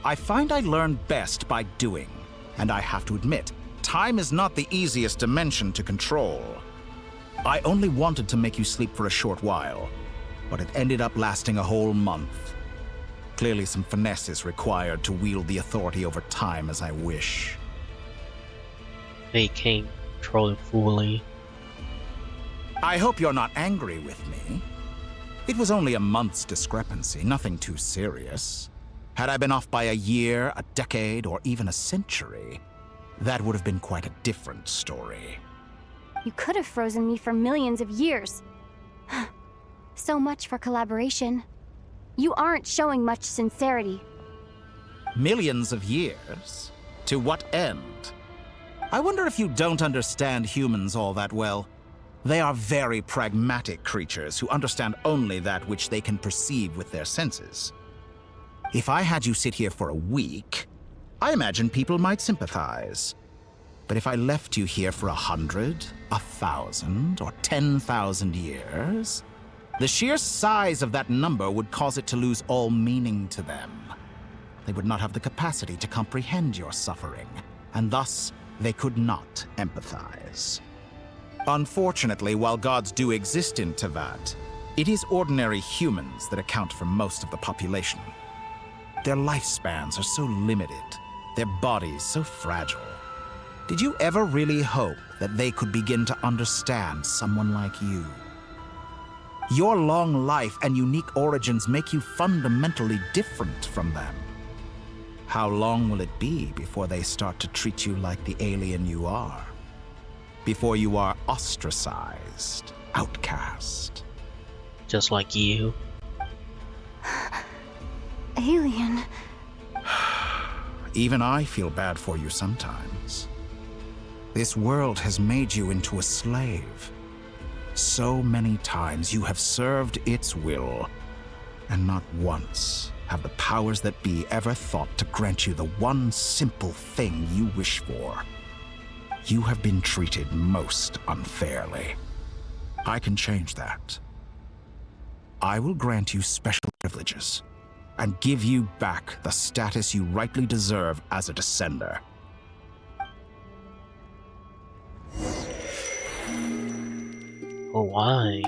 I find I learn best by doing, and I have to admit, time is not the easiest dimension to control. I only wanted to make you sleep for a short while, but it ended up lasting a whole month. Clearly some finesse is required to wield the authority over time as I wish. They can't control it fully. I hope you're not angry with me. It was only a month's discrepancy, nothing too serious. Had I been off by a year, a decade, or even a century, that would have been quite a different story. You could have frozen me for millions of years. So much for collaboration. You aren't showing much sincerity. Millions of years? To what end? I wonder if you don't understand humans all that well. They are very pragmatic creatures who understand only that which they can perceive with their senses. If I had you sit here for a week, I imagine people might sympathize. But if I left you here for 100, 1,000, or 10,000 years, the sheer size of that number would cause it to lose all meaning to them. They would not have the capacity to comprehend your suffering, and thus they could not empathize. Unfortunately, while gods do exist in Tevat, it is ordinary humans that account for most of the population. Their lifespans are so limited, their bodies so fragile. Did you ever really hope that they could begin to understand someone like you? Your long life and unique origins make you fundamentally different from them. How long will it be before they start to treat you like the alien you are? Before you are ostracized, outcast? Just like you. Alien. Even I feel bad for you sometimes. This world has made you into a slave. So many times you have served its will, and not once have the powers that be ever thought to grant you the one simple thing you wish for. You have been treated most unfairly. I can change that. I will grant you special privileges and give you back the status you rightly deserve as a descender. Oh, why?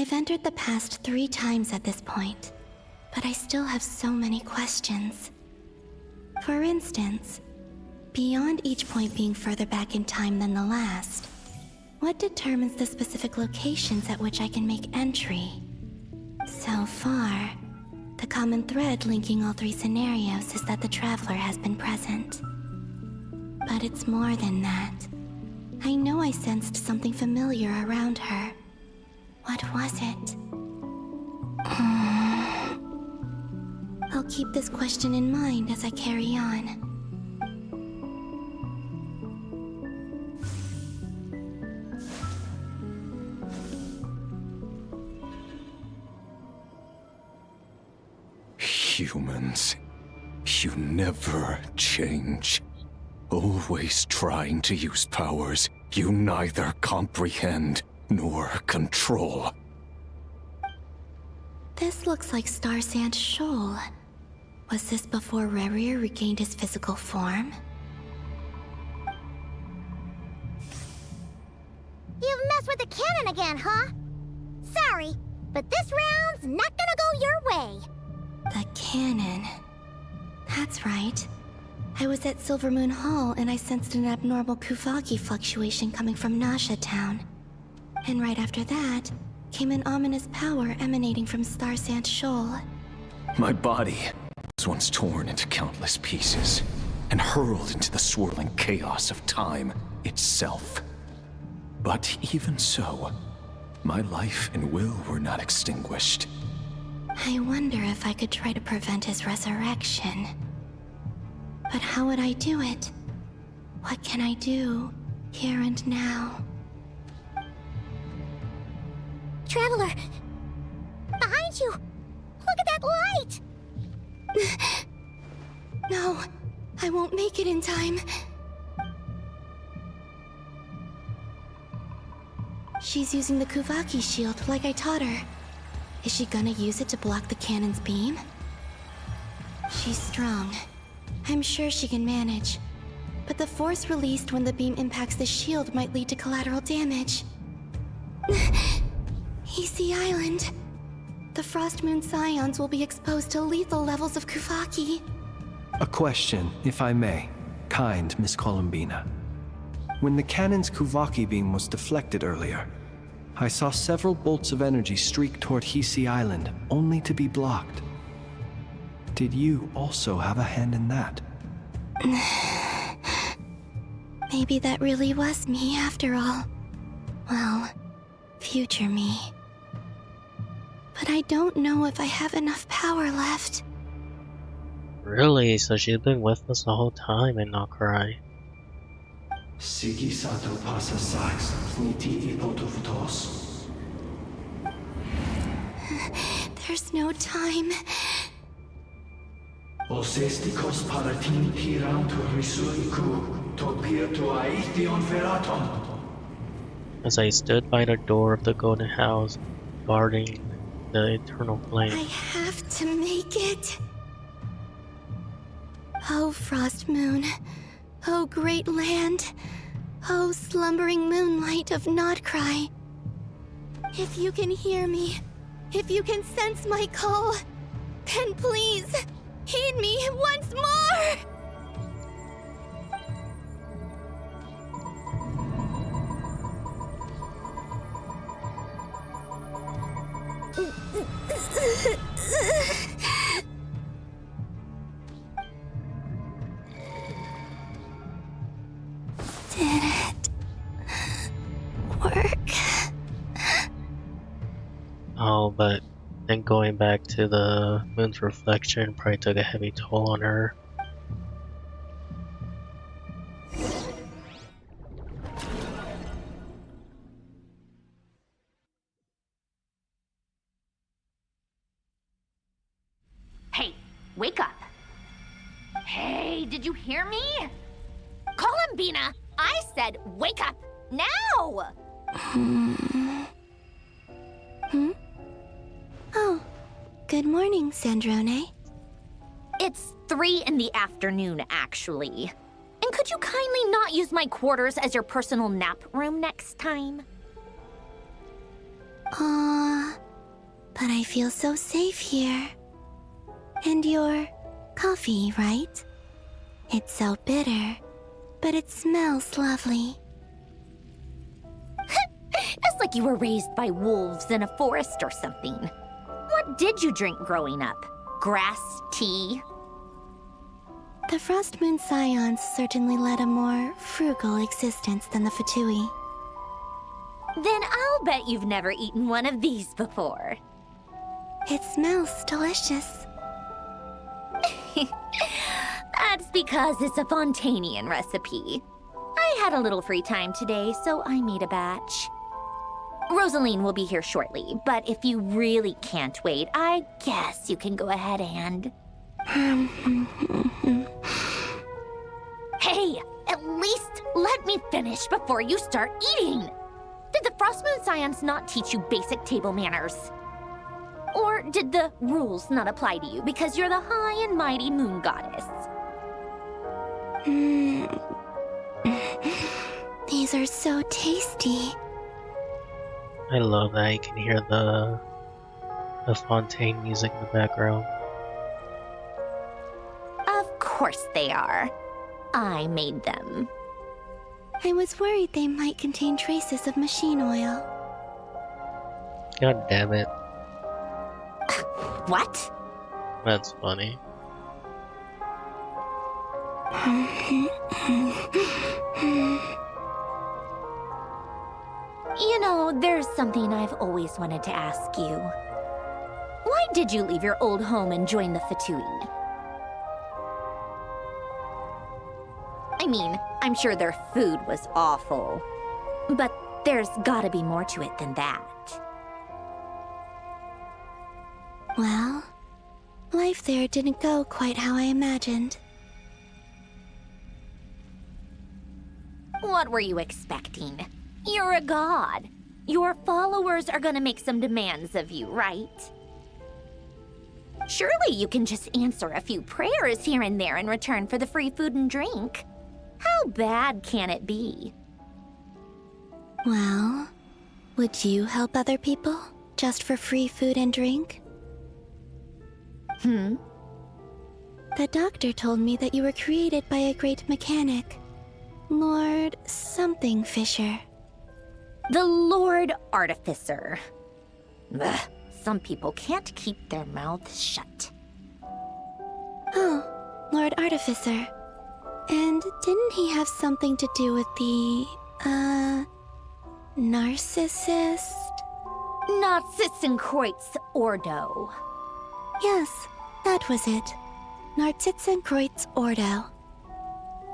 I've entered the past 3 times at this point, but I still have so many questions. For instance, beyond each point being further back in time than the last, what determines the specific locations at which I can make entry? So far, the common thread linking all 3 scenarios is that the Traveler has been present. But it's more than that. I know I sensed something familiar around her. What was it? I'll keep this question in mind as I carry on. Humans, you never change. Always trying to use powers you neither comprehend nor control. This looks like Star Sand Shoal. Was this before Rerir regained his physical form? You've messed with the cannon again, huh? Sorry, but this round's not gonna go your way. The cannon. That's right. I was at Silvermoon Hall and I sensed an abnormal Kuvagi fluctuation coming from Nasha Town. And right after that, came an ominous power emanating from Star Sand Shoal. My body was once torn into countless pieces and hurled into the swirling chaos of time itself. But even so, my life and will were not extinguished. I wonder if I could try to prevent his resurrection. But how would I do it? What can I do, here and now? Traveler! Behind you! Look at that light! No, I won't make it in time. She's using the Kuvaki shield like I taught her. Is she gonna use it to block the cannon's beam? She's strong. I'm sure she can manage. But the force released when the beam impacts the shield might lead to collateral damage. EC Island. The Frost Moon Scions will be exposed to lethal levels of Kuvaki. A question, if I may. Kind Miss Columbina. When the cannon's Kuvaki beam was deflected earlier, I saw several bolts of energy streak toward Hisi Island, only to be blocked. Did you also have a hand in that? Maybe that really was me after all. Well, future me. But I don't know if I have enough power left. Really? So she's been with us the whole time and not cry. Sigi sato pasa sax sniti ipotuftos. There's no time. Osestikos paratin tiram to risuiku to pirto aithion feraton. As I stood by the door of the golden house, guarding the eternal flame. I have to make it. Oh, Frost Moon. Oh, great land. Oh, slumbering moonlight of Nodcry. If you can hear me, if you can sense my call, then please, heed me once more! Did it work? Oh, but then going back to the moon's reflection probably took a heavy toll on her. Hey, wake up. Hey, did you hear me? Columbina, I said wake up now! Oh, good morning, Sandrone. It's 3 in the afternoon, actually. And could you kindly not use my quarters as your personal nap room next time? Aw, but I feel so safe here. And your coffee, right? It's so bitter, but it smells lovely. It's like you were raised by wolves in a forest or something. What did you drink growing up? Grass tea? The Frost Moon Scions certainly led a more frugal existence than the Fatui. Then I'll bet you've never eaten one of these before. It smells delicious. That's because it's a Fontanian recipe. I had a little free time today, so I made a batch. Rosaline will be here shortly, but if you really can't wait, I guess you can go ahead and... Hey, at least let me finish before you start eating! Did the Frost Moon Scions not teach you basic table manners? Or did the rules not apply to you because you're the high and mighty moon goddess? These are so tasty. I love that you can hear the Fontaine music in the background. Of course they are. I made them. I was worried they might contain traces of machine oil. God damn it. What? That's funny. You know, there's something I've always wanted to ask you. Why did you leave your old home and join the Fatui? I mean, I'm sure their food was awful, but there's gotta be more to it than that. Well, life there didn't go quite how I imagined. What were you expecting? You're a god. Your followers are gonna make some demands of you, right? Surely you can just answer a few prayers here and there in return for the free food and drink. How bad can it be? Well, would you help other people just for free food and drink? The doctor told me that you were created by a great mechanic, Lord something Fisher. The Lord Artificer. Ugh, some people can't keep their mouths shut. Oh, Lord Artificer. And didn't he have something to do with the, narcissist? Narcissenkreuz Ordo. Yes, that was it. Narcissenkreuz Ordo.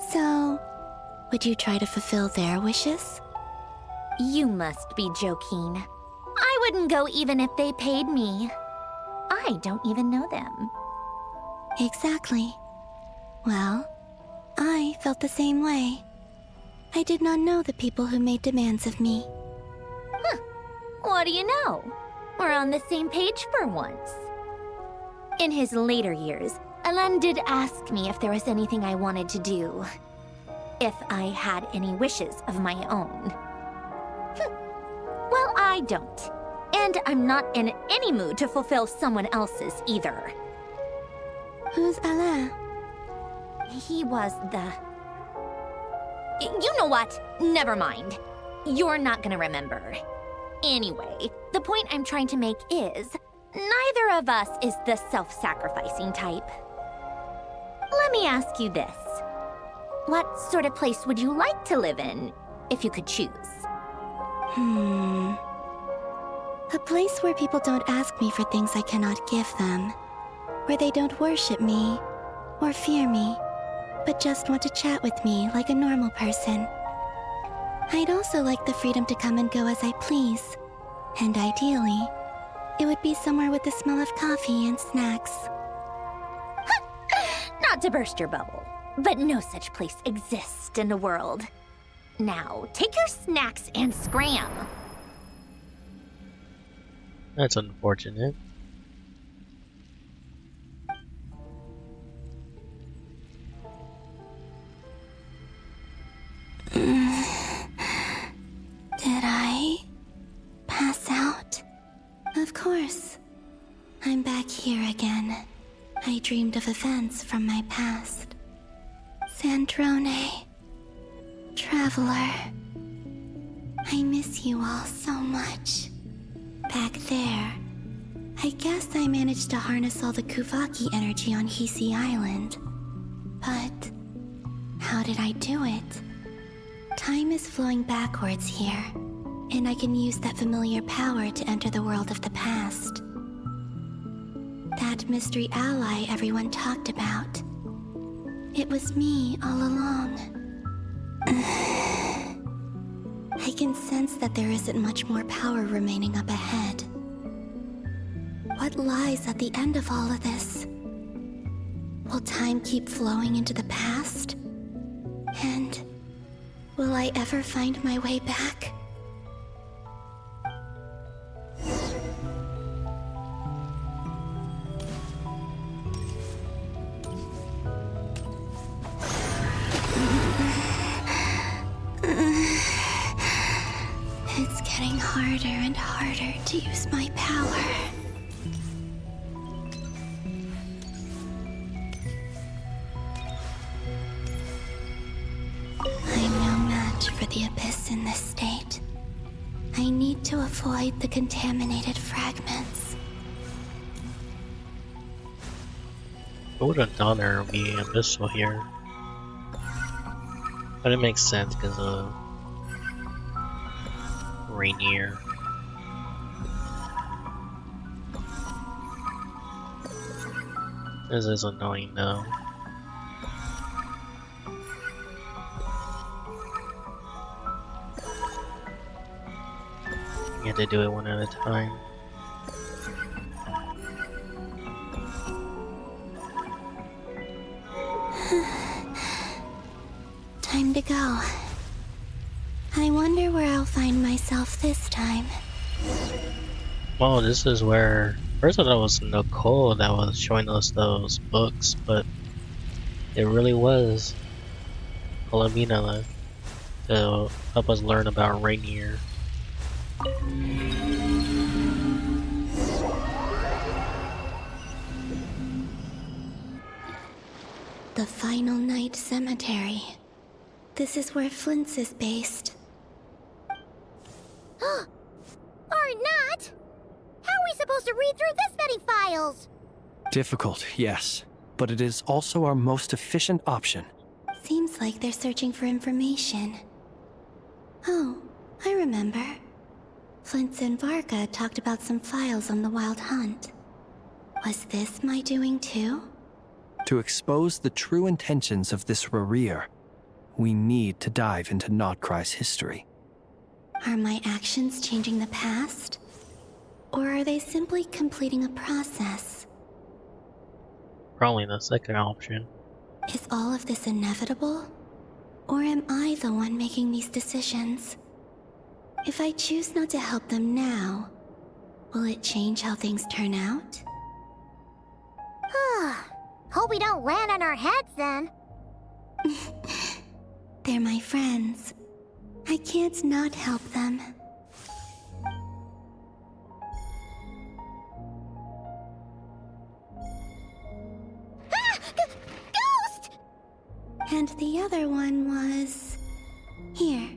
So, would you try to fulfill their wishes? You must be joking. I wouldn't go even if they paid me. I don't even know them. Exactly. Well, I felt the same way. I did not know the people who made demands of me. Huh. What do you know? We're on the same page for once. In his later years, Alan did ask me if there was anything I wanted to do. If I had any wishes of my own. Well, I don't. And I'm not in any mood to fulfill someone else's either. Who's Alain? He was the... You know what? Never mind. You're not gonna remember. Anyway, the point I'm trying to make is, neither of us is the self-sacrificing type. Let me ask you this. What sort of place would you like to live in, if you could choose? A place where people don't ask me for things I cannot give them. Where they don't worship me, or fear me, but just want to chat with me like a normal person. I'd also like the freedom to come and go as I please. And ideally, it would be somewhere with the smell of coffee and snacks. Not to burst your bubble, but no such place exists in the world. Now, take your snacks and scram. That's unfortunate. Did I pass out? course. I'm back here again. I dreamed of events from my past. Sandrone. Traveler. I miss you all so much. Back there, I guess I managed to harness all the Kuvaki energy on Hisi Island. But how did I do it? Time is flowing backwards here, and I can use that familiar power to enter the world of the past. That mystery ally everyone talked about. It was me all along. I can sense that there isn't much more power remaining up ahead. What lies at the end of all of this? Will time keep flowing into the past? And will I ever find my way back? It's getting harder and harder to use my power. I'm no match for the Abyss in this state. I need to avoid the contaminated fragments. I would have done there would be abyssal here. But it makes sense because of Rainier. This is annoying though. You have to do it one at a time. Time to go. I wonder where I'll find myself this time. Well, this is where... First I thought it was Nicole that was showing us those books, but it really was Columbina to help us learn about Rainier. The Final Night Cemetery. This is where Flint's is based. Or not! How are we supposed to read through this many files? Difficult, yes, but it is also our most efficient option. Seems like they're searching for information. Oh, I remember. Flint's and Varga talked about some files on the Wild Hunt. Was this my doing too? To expose the true intentions of this Rerir, we need to dive into Notcry's history. Are my actions changing the past? Or are they simply completing a process? Probably the second option. Is all of this inevitable? Or am I the one making these decisions? If I choose not to help them now, will it change how things turn out? Hope we don't land on our heads then. They're my friends. I can't not help them. Ghost! And the other one was... here.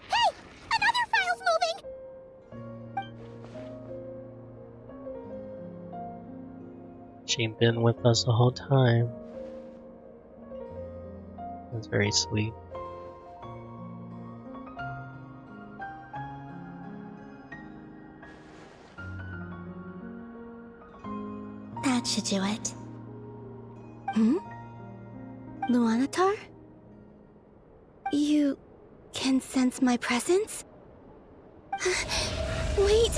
Hey! Another file's moving! She's been with us the whole time. That's very sweet. That should do it. Luanatar? You can sense my presence? Wait!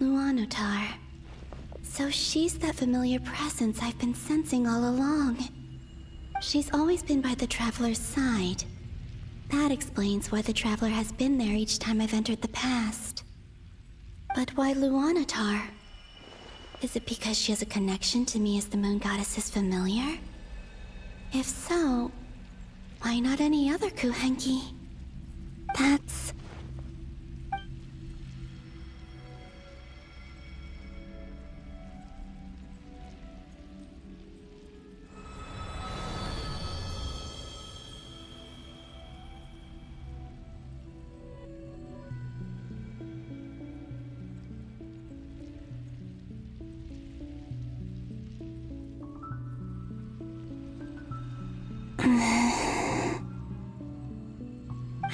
Luanatar. So she's that familiar presence I've been sensing all along. She's always been by the Traveler's side. That explains why the Traveler has been there each time I've entered the past. But why Luanatar? Is it because she has a connection to me as the moon goddess's familiar? If so, why not any other Kuhenki? That's...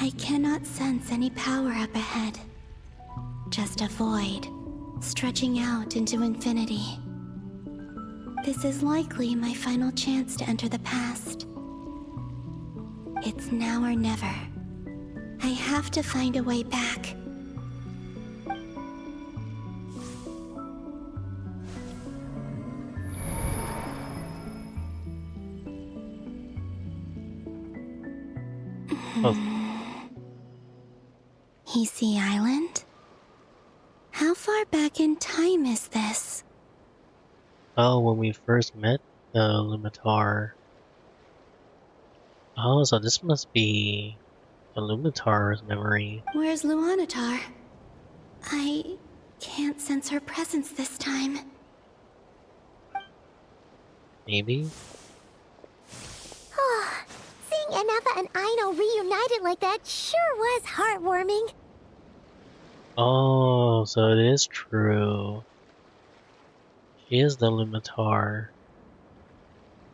I cannot sense any power up ahead. Just a void, stretching out into infinity. This is likely my final chance to enter the past. It's now or never. I have to find a way back. Hisi Island? How far back in time is this? Oh, when we first met the Lumitar. Oh, so this must be the Lumitar's memory. Where's Luanatar? I can't sense her presence this time. Maybe? Oh, seeing Enefa and Aino reunited like that sure was heartwarming. Oh, so it is true. She is the Lumitar.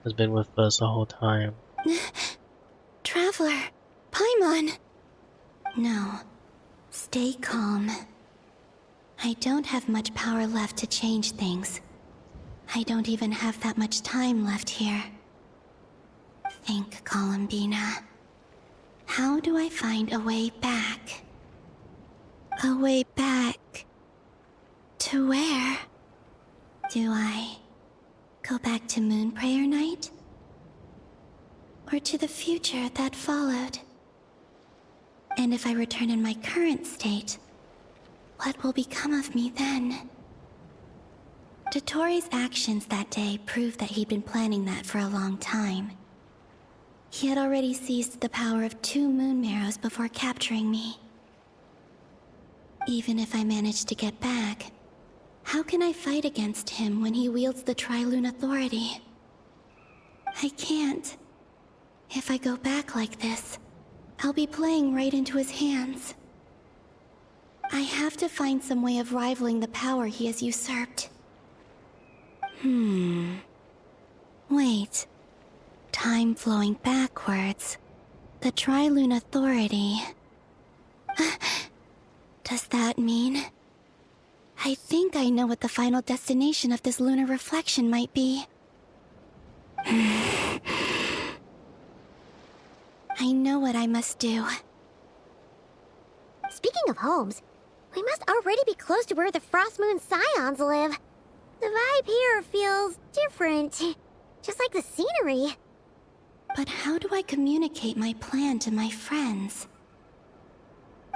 Has been with us the whole time. Traveler, Paimon. No, stay calm. I don't have much power left to change things. I don't even have that much time left here. Think, Columbina. How do I find a way back? A way back... to where? Do I go back to Moon Prayer Night? Or to the future that followed? And if I return in my current state, what will become of me then? Dotori's actions that day proved that he'd been planning that for a long time. He had already seized the power of 2 Moon Marrows before capturing me. Even if I managed to get back, how can I fight against him when he wields the Tri-Lune Authority? I can't. If I go back like this, I'll be playing right into his hands. I have to find some way of rivaling the power he has usurped. Wait. Time flowing backwards. The Tri-Lune Authority. Does that mean... I think I know what the final destination of this lunar reflection might be. I know what I must do. Speaking of homes, we must already be close to where the Frost Moon Scions live. The vibe here feels different, just like the scenery. But how do I communicate my plan to my friends?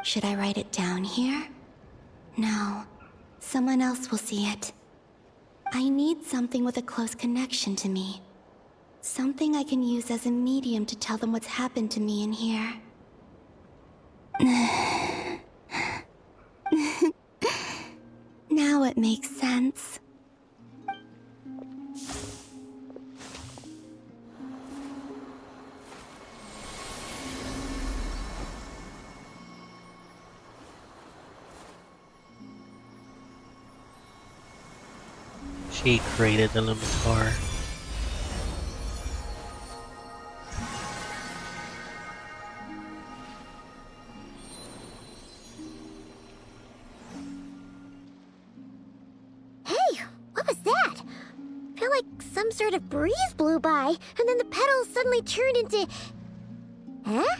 Should I write it down here? No. Someone else will see it. I need something with a close connection to me. Something I can use as a medium to tell them what's happened to me in here. Now it makes sense. She created the Lumitar. Hey, what was that? I feel like some sort of breeze blew by, and then the petals suddenly turned into... Huh?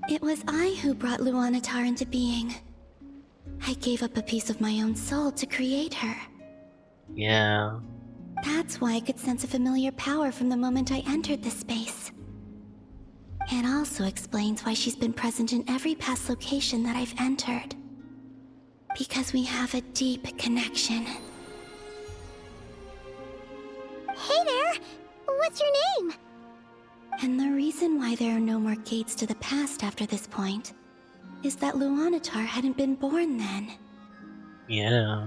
It was I who brought Luanatar into being. I gave up a piece of my own soul to create her. Yeah. That's why I could sense a familiar power from the moment I entered this space. It also explains why she's been present in every past location that I've entered. Because we have a deep connection. Hey there! What's your name? And the reason why there are no more gates to the past after this point is that Luanatar hadn't been born then. Yeah.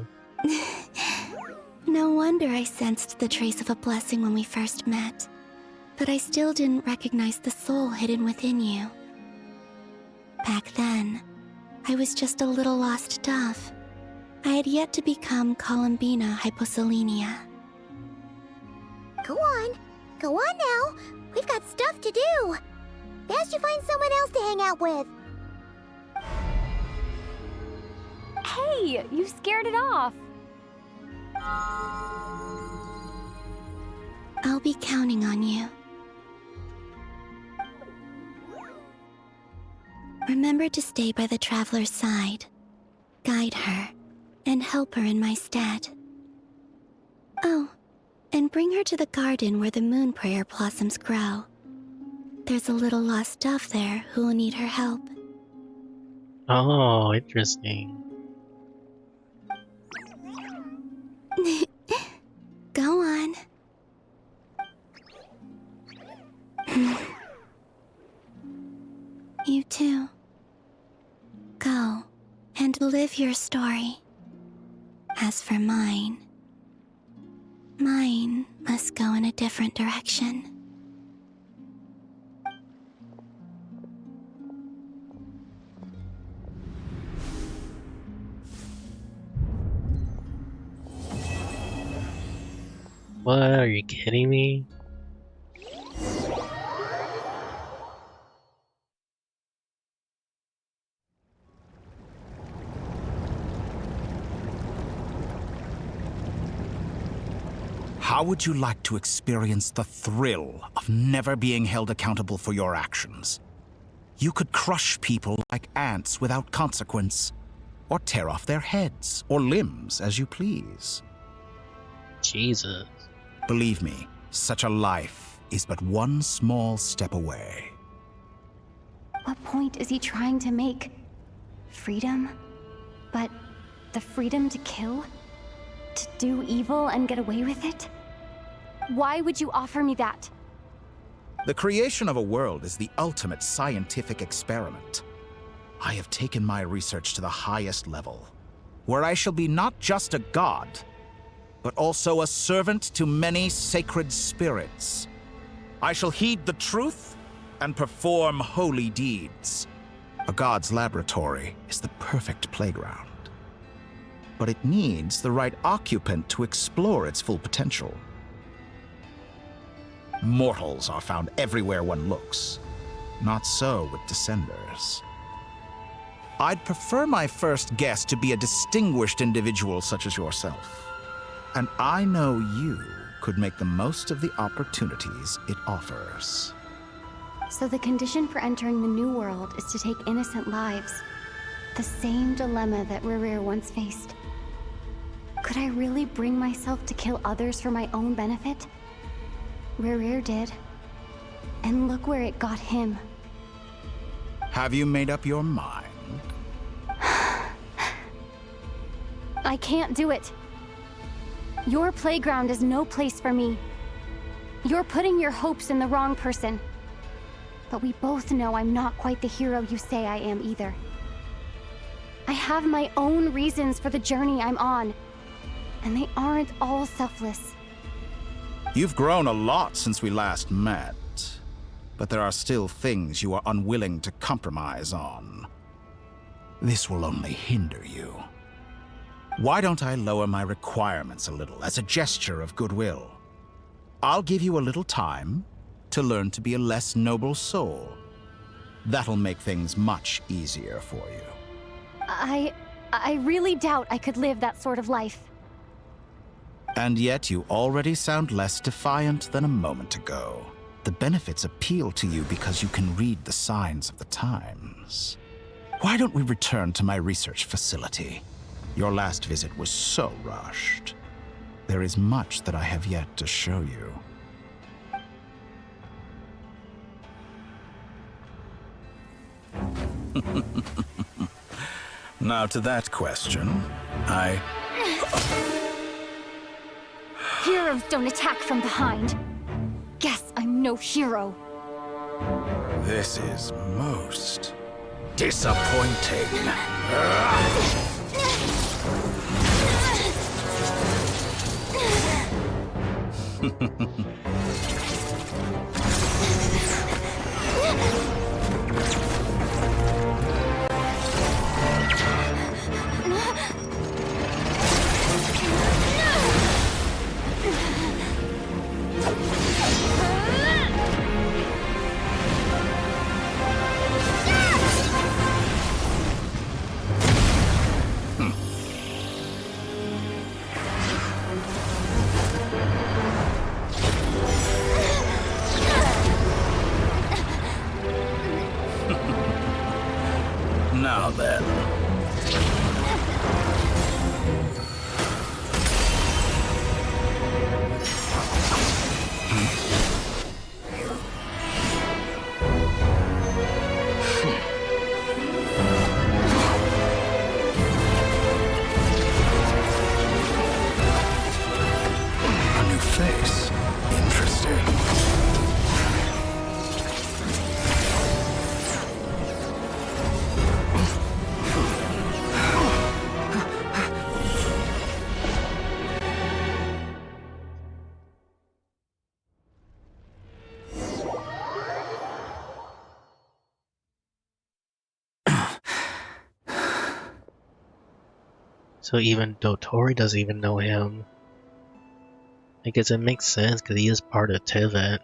No wonder I sensed the trace of a blessing when we first met. But I still didn't recognize the soul hidden within you. Back then, I was just a little lost dove. I had yet to become Columbina Hyposelenia. Go on. Go on now. We've got stuff to do. Best you find someone else to hang out with. Hey, you scared it off. I'll be counting on you. Remember to stay by the traveler's side, guide her, and help her in my stead. Oh, and bring her to the garden where the moon prayer blossoms grow. There's a little lost dove there who will need her help. Oh, interesting. Go on. You too. Go and live your story. As for mine must go in a different direction. What? Are you kidding me? How would you like to experience the thrill of never being held accountable for your actions? You could crush people like ants without consequence, or tear off their heads or limbs as you please. Jesus. Believe me, such a life is but one small step away. What point is he trying to make? Freedom? But the freedom to kill? To do evil and get away with it? Why would you offer me that? The creation of a world is the ultimate scientific experiment. I have taken my research to the highest level, where I shall be not just a god, but also a servant to many sacred spirits. I shall heed the truth and perform holy deeds. A god's laboratory is the perfect playground, but it needs the right occupant to explore its full potential. Mortals are found everywhere one looks. Not so with Descenders. I'd prefer my first guest to be a distinguished individual such as yourself. And I know you could make the most of the opportunities it offers. So the condition for entering the new world is to take innocent lives. The same dilemma that Rerir once faced. Could I really bring myself to kill others for my own benefit? Rerir did. And look where it got him. Have you made up your mind? I can't do it. Your playground is no place for me. You're putting your hopes in the wrong person. But we both know I'm not quite the hero you say I am either. I have my own reasons for the journey I'm on. And they aren't all selfless. You've grown a lot since we last met, but there are still things you are unwilling to compromise on. This will only hinder you. Why don't I lower my requirements a little as a gesture of goodwill? I'll give you a little time to learn to be a less noble soul. That'll make things much easier for you. I really doubt I could live that sort of life. And yet you already sound less defiant than a moment ago. The benefits appeal to you because you can read the signs of the times. Why don't we return to my research facility? Your last visit was so rushed. There is much that I have yet to show you. Now to that question, Heroes don't attack from behind. Guess I'm no hero. This is most disappointing. Now then. A new face. Interesting. So even Dotori doesn't even know him. I guess it makes sense because he is part of Tevet.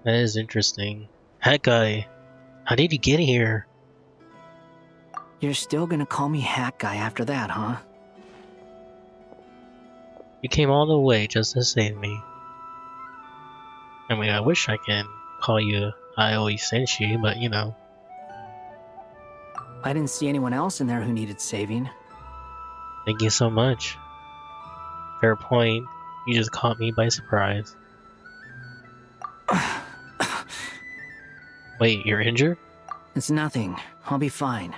That is interesting. Hat guy, how did you get here? You're still gonna call me Hat Guy after that, huh? You came all the way just to save me. I mean, I wish I can call you Ioi Senshi, but you know. I didn't see anyone else in there who needed saving. Thank you so much. Fair point. You just caught me by surprise. Wait, you're injured? It's nothing. I'll be fine.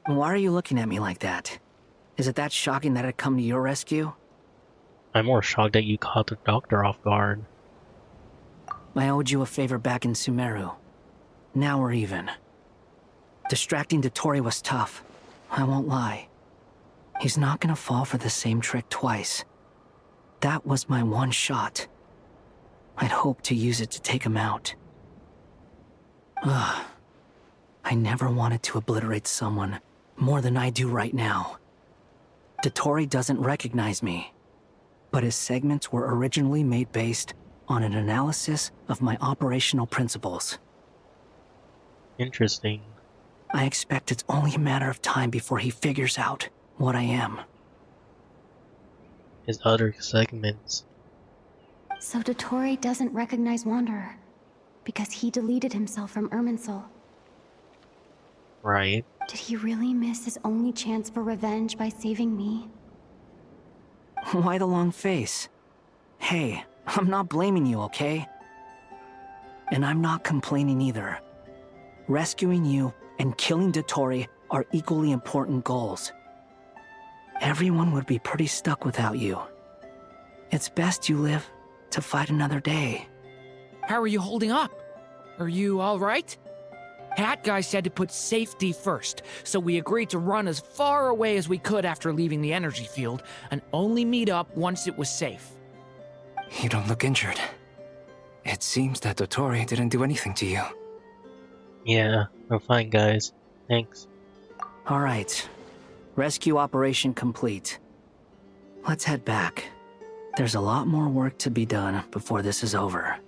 Why are you looking at me like that? Is it that shocking that I'd come to your rescue? I'm more shocked that you caught the doctor off guard. I owed you a favor back in Sumeru. Now we're even. Distracting Dotori was tough. I won't lie. He's not gonna fall for the same trick twice. That was my one shot. I'd hoped to use it to take him out. Ugh. I never wanted to obliterate someone more than I do right now. Dotori doesn't recognize me, but his segments were originally made based on an analysis of my operational principles. Interesting. I expect it's only a matter of time before he figures out what I am. His other segments. So Dotori doesn't recognize Wanderer because he deleted himself from Irminsul. Right. Did he really miss his only chance for revenge by saving me? Why the long face? Hey, I'm not blaming you, okay? And I'm not complaining either. Rescuing you and killing Dotori are equally important goals. Everyone would be pretty stuck without you. It's best you live to fight another day. How are you holding up? Are you alright? Hat Guy said to put safety first, so we agreed to run as far away as we could after leaving the energy field, and only meet up once it was safe. You don't look injured. It seems that Dotori didn't do anything to you. Yeah, I'm fine, guys. Thanks. Alright. Rescue operation complete. Let's head back. There's a lot more work to be done before this is over.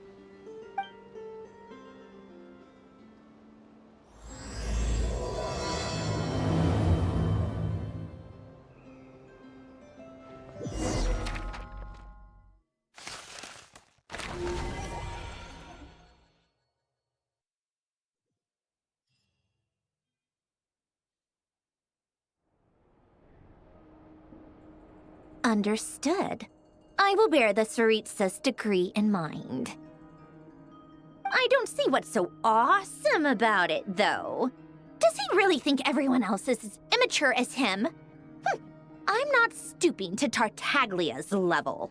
Understood. I will bear the Tsaritsa's decree in mind. I don't see what's so awesome about it, though. Does he really think everyone else is as immature as him? I'm not stooping to Tartaglia's level.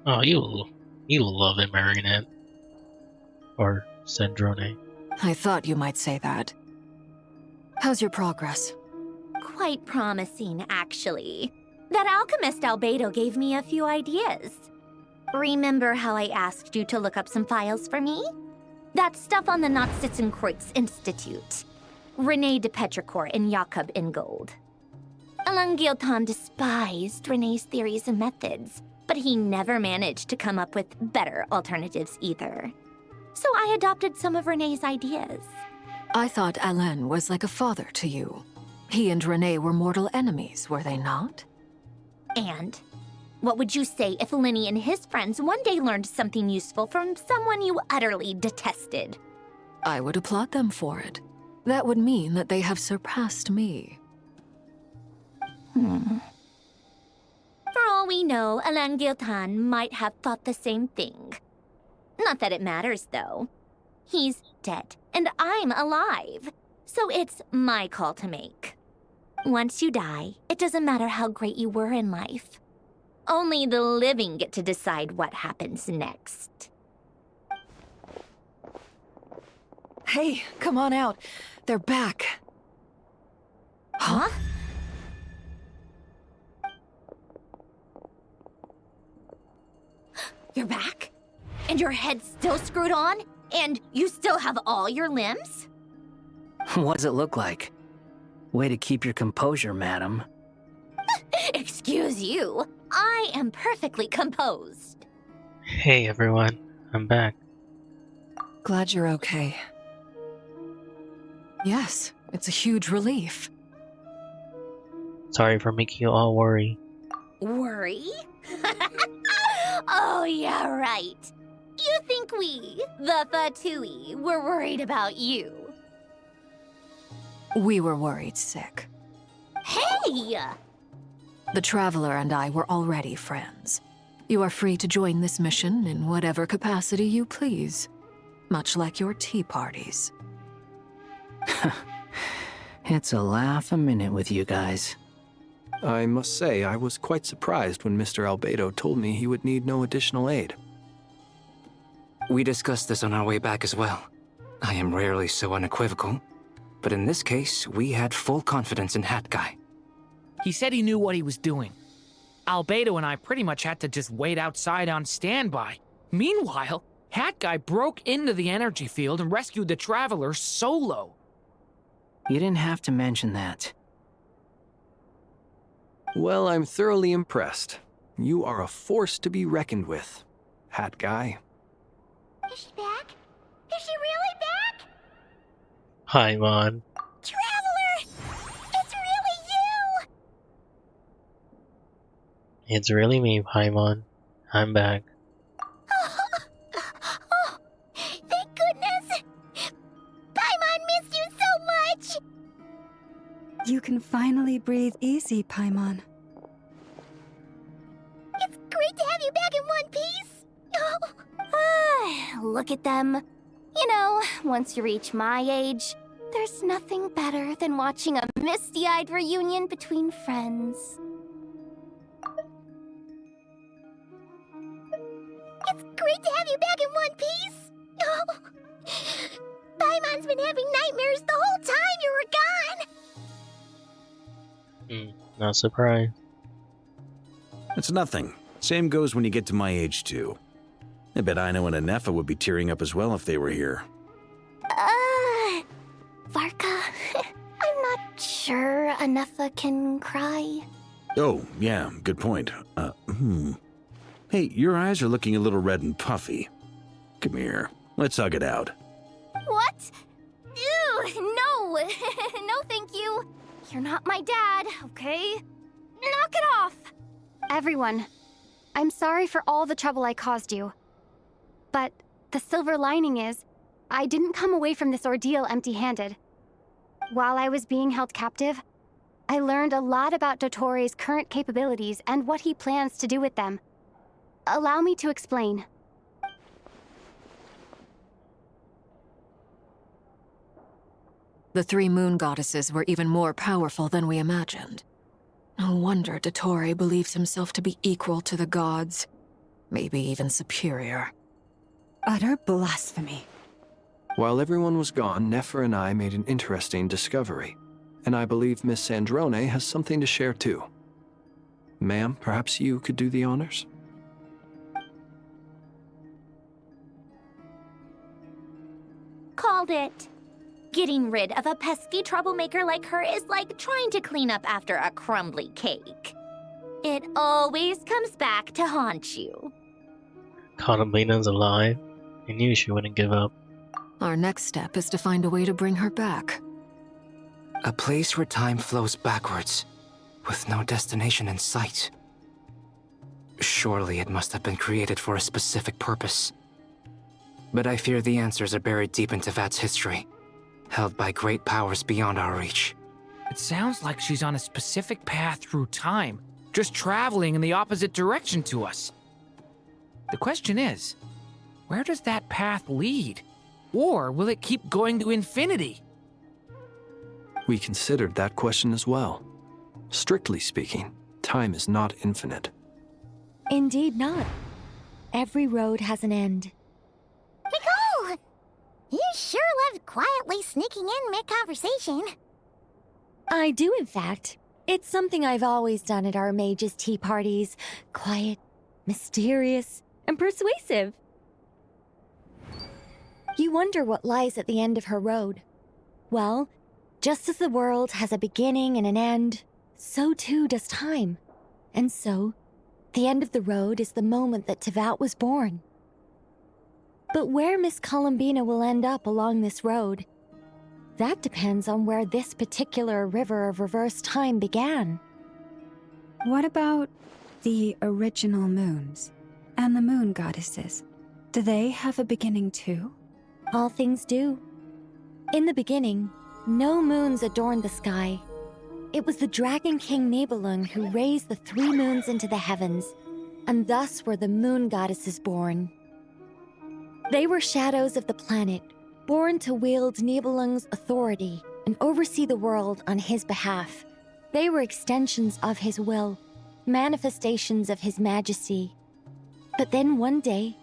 Oh, you love it, Marionette. Or Cendrone. I thought you might say that. How's your progress? Quite promising, actually. That alchemist Albedo gave me a few ideas. Remember how I asked you to look up some files for me? That stuff on the Nachtschitzenkreuz Institute. René de Petrichor and Jakob Ingold. Alain Guillotin despised René's theories and methods, but he never managed to come up with better alternatives either. So I adopted some of René's ideas. I thought Alain was like a father to you. He and René were mortal enemies, were they not? And what would you say if Lenny and his friends one day learned something useful from someone you utterly detested? I would applaud them for it. That would mean that they have surpassed me. For all we know, Alain Guillotin might have thought the same thing. Not that it matters, though. He's dead, and I'm alive. So it's my call to make. Once you die, it doesn't matter how great you were in life. Only the living get to decide what happens next. Hey, come on out. They're back. Huh? You're back? And your head's still screwed on? And you still have all your limbs? What does it look like? Way to keep your composure, madam. Excuse you. I am perfectly composed. Hey everyone, I'm back. Glad you're okay. Yes, it's a huge relief. Sorry for making you all worry. Worry? Oh, yeah, right. You think we, the Fatui, were worried about you? We were worried sick. Hey! The Traveler and I were already friends. You are free to join this mission in whatever capacity you please. Much like your tea parties. It's a laugh a minute with you guys. I must say, I was quite surprised when Mr. Albedo told me he would need no additional aid. We discussed this on our way back as well. I am rarely so unequivocal, but in this case, we had full confidence in Hat Guy. He said he knew what he was doing. Albedo and I pretty much had to just wait outside on standby. Meanwhile, Hat Guy broke into the energy field and rescued the Traveler solo. You didn't have to mention that. Well, I'm thoroughly impressed. You are a force to be reckoned with, Hat Guy. Is she back? Is she really back? Hi, Mon. Traveler! It's really you! It's really me, Paimon. I'm back. Oh, thank goodness! Paimon missed you so much! You can finally breathe easy, Paimon. It's great to have you back in one piece! Oh. Look at them. You know, once you reach my age, there's nothing better than watching a misty-eyed reunion between friends. It's great to have you back in one piece! Oh. Paimon's been having nightmares the whole time you were gone! Not surprised. It's nothing. Same goes when you get to my age, too. I bet Ino and Anefa would be tearing up as well if they were here. Varka, I'm not sure Anefa can cry. Oh, yeah, good point. Hey, your eyes are looking a little red and puffy. Come here, let's hug it out. What? Ew, no! No, thank you. You're not my dad, okay? Knock it off! Everyone, I'm sorry for all the trouble I caused you. But the silver lining is, I didn't come away from this ordeal empty-handed. While I was being held captive, I learned a lot about Dottoro's current capabilities and what he plans to do with them. Allow me to explain. The 3 moon goddesses were even more powerful than we imagined. No wonder Dottore believes himself to be equal to the gods. Maybe even superior. Utter blasphemy. While everyone was gone, Nefer and I made an interesting discovery. And I believe Miss Sandrone has something to share too. Ma'am, perhaps you could do the honors? Called it. Getting rid of a pesky troublemaker like her is like trying to clean up after a crumbly cake. It always comes back to haunt you. Columbina's alive. I knew she wouldn't give up. Our next step is to find a way to bring her back. A place where time flows backwards, with no destination in sight. Surely it must have been created for a specific purpose. But I fear the answers are buried deep in Tevat's history, held by great powers beyond our reach. It sounds like she's on a specific path through time, just traveling in the opposite direction to us. The question is, where does that path lead? Or will it keep going to infinity? We considered that question as well. Strictly speaking, time is not infinite. Indeed not. Every road has an end. Nicole! You sure love quietly sneaking in mid-conversation. I do, in fact. It's something I've always done at our mages' tea parties. Quiet, mysterious, and persuasive. You wonder what lies at the end of her road. Well, just as the world has a beginning and an end, so too does time. And so, the end of the road is the moment that Tevat was born. But where Miss Columbina will end up along this road, that depends on where this particular river of reverse time began. What about the original moons and the moon goddesses? Do they have a beginning too? All things do. In the beginning, no moons adorned the sky. It was the Dragon King Nibelung who raised the 3 moons into the heavens, and thus were the moon goddesses born. They were shadows of the planet, born to wield Nibelung's authority and oversee the world on his behalf. They were extensions of his will, manifestations of his majesty. But then one day,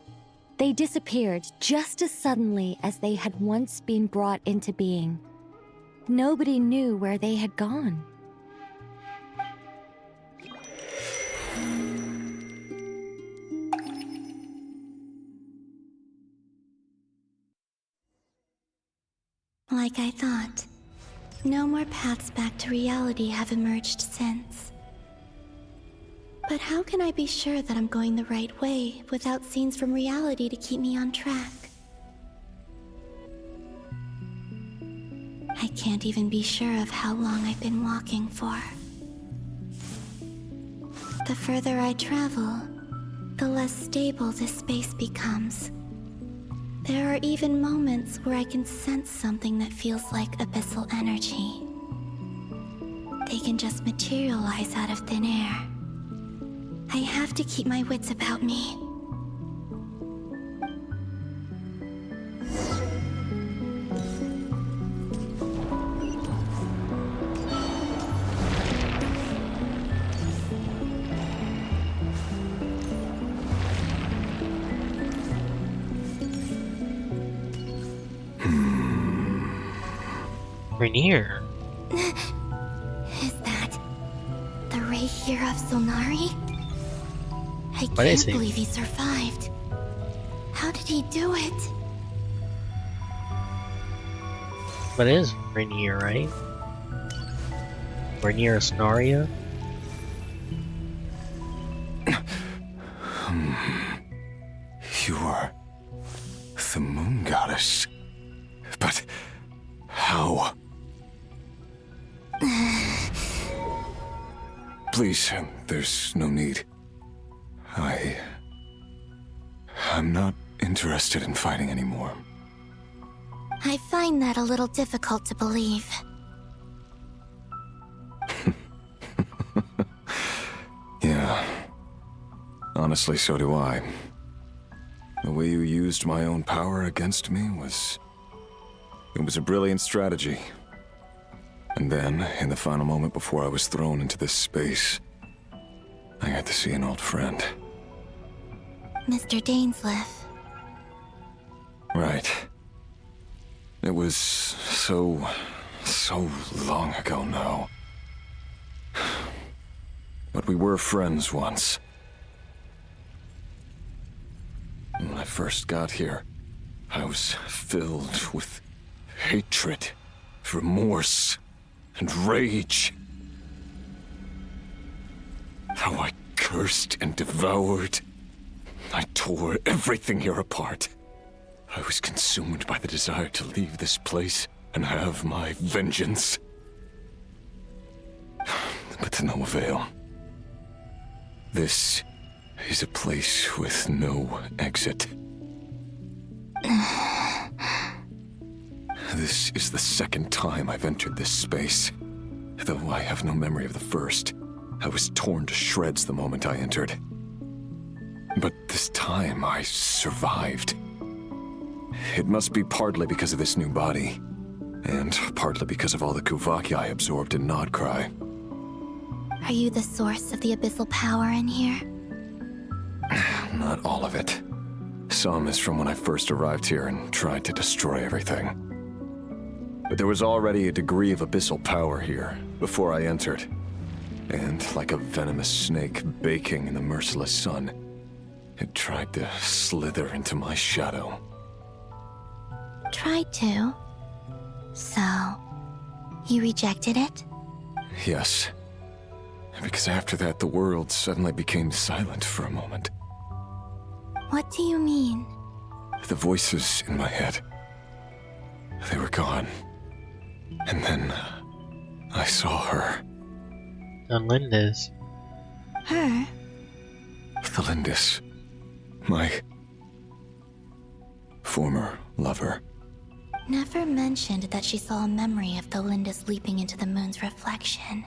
they disappeared just as suddenly as they had once been brought into being. Nobody knew where they had gone. Like I thought, no more paths back to reality have emerged since. But how can I be sure that I'm going the right way without scenes from reality to keep me on track? I can't even be sure of how long I've been walking for. The further I travel, the less stable this space becomes. There are even moments where I can sense something that feels like abyssal energy. They can just materialize out of thin air. I have to keep my wits about me. Rainier. Is that the Ray here of Solnari? I What is can't he? believe he survived. How did he do it? What is Rainier, right? Rainier Snaria? You are the moon goddess. But how? Please, there's no need. I'm not interested in fighting anymore. I find that a little difficult to believe. Yeah. Honestly, so do I. The way you used my own power against me was... It was a brilliant strategy. And then, in the final moment before I was thrown into this space, I got to see an old friend. Mr. Dainsleif. Right. It was so long ago now. But we were friends once. When I first got here, I was filled with hatred, remorse, and rage. How I cursed and devoured. I tore everything here apart. I was consumed by the desire to leave this place and have my vengeance. But to no avail. This is a place with no exit. This is the second time I've entered this space. Though I have no memory of the first. I was torn to shreds the moment I entered. But this time I survived. It must be partly because of this new body, and partly because of all the Kuvaki I absorbed in Nodcry. Are you the source of the abyssal power in here? Not all of it. Some is from when I first arrived here and tried to destroy everything. But there was already a degree of abyssal power here before I entered. And like a venomous snake baking in the merciless sun, it tried to slither into my shadow. Tried to? So, you rejected it? Yes. Because after that, the world suddenly became silent for a moment. What do you mean? The voices in my head, they were gone. And then, I saw her. Lindis. Her? Thelindis. My former lover. Never mentioned that she saw a memory of Thelindis leaping into the moon's reflection.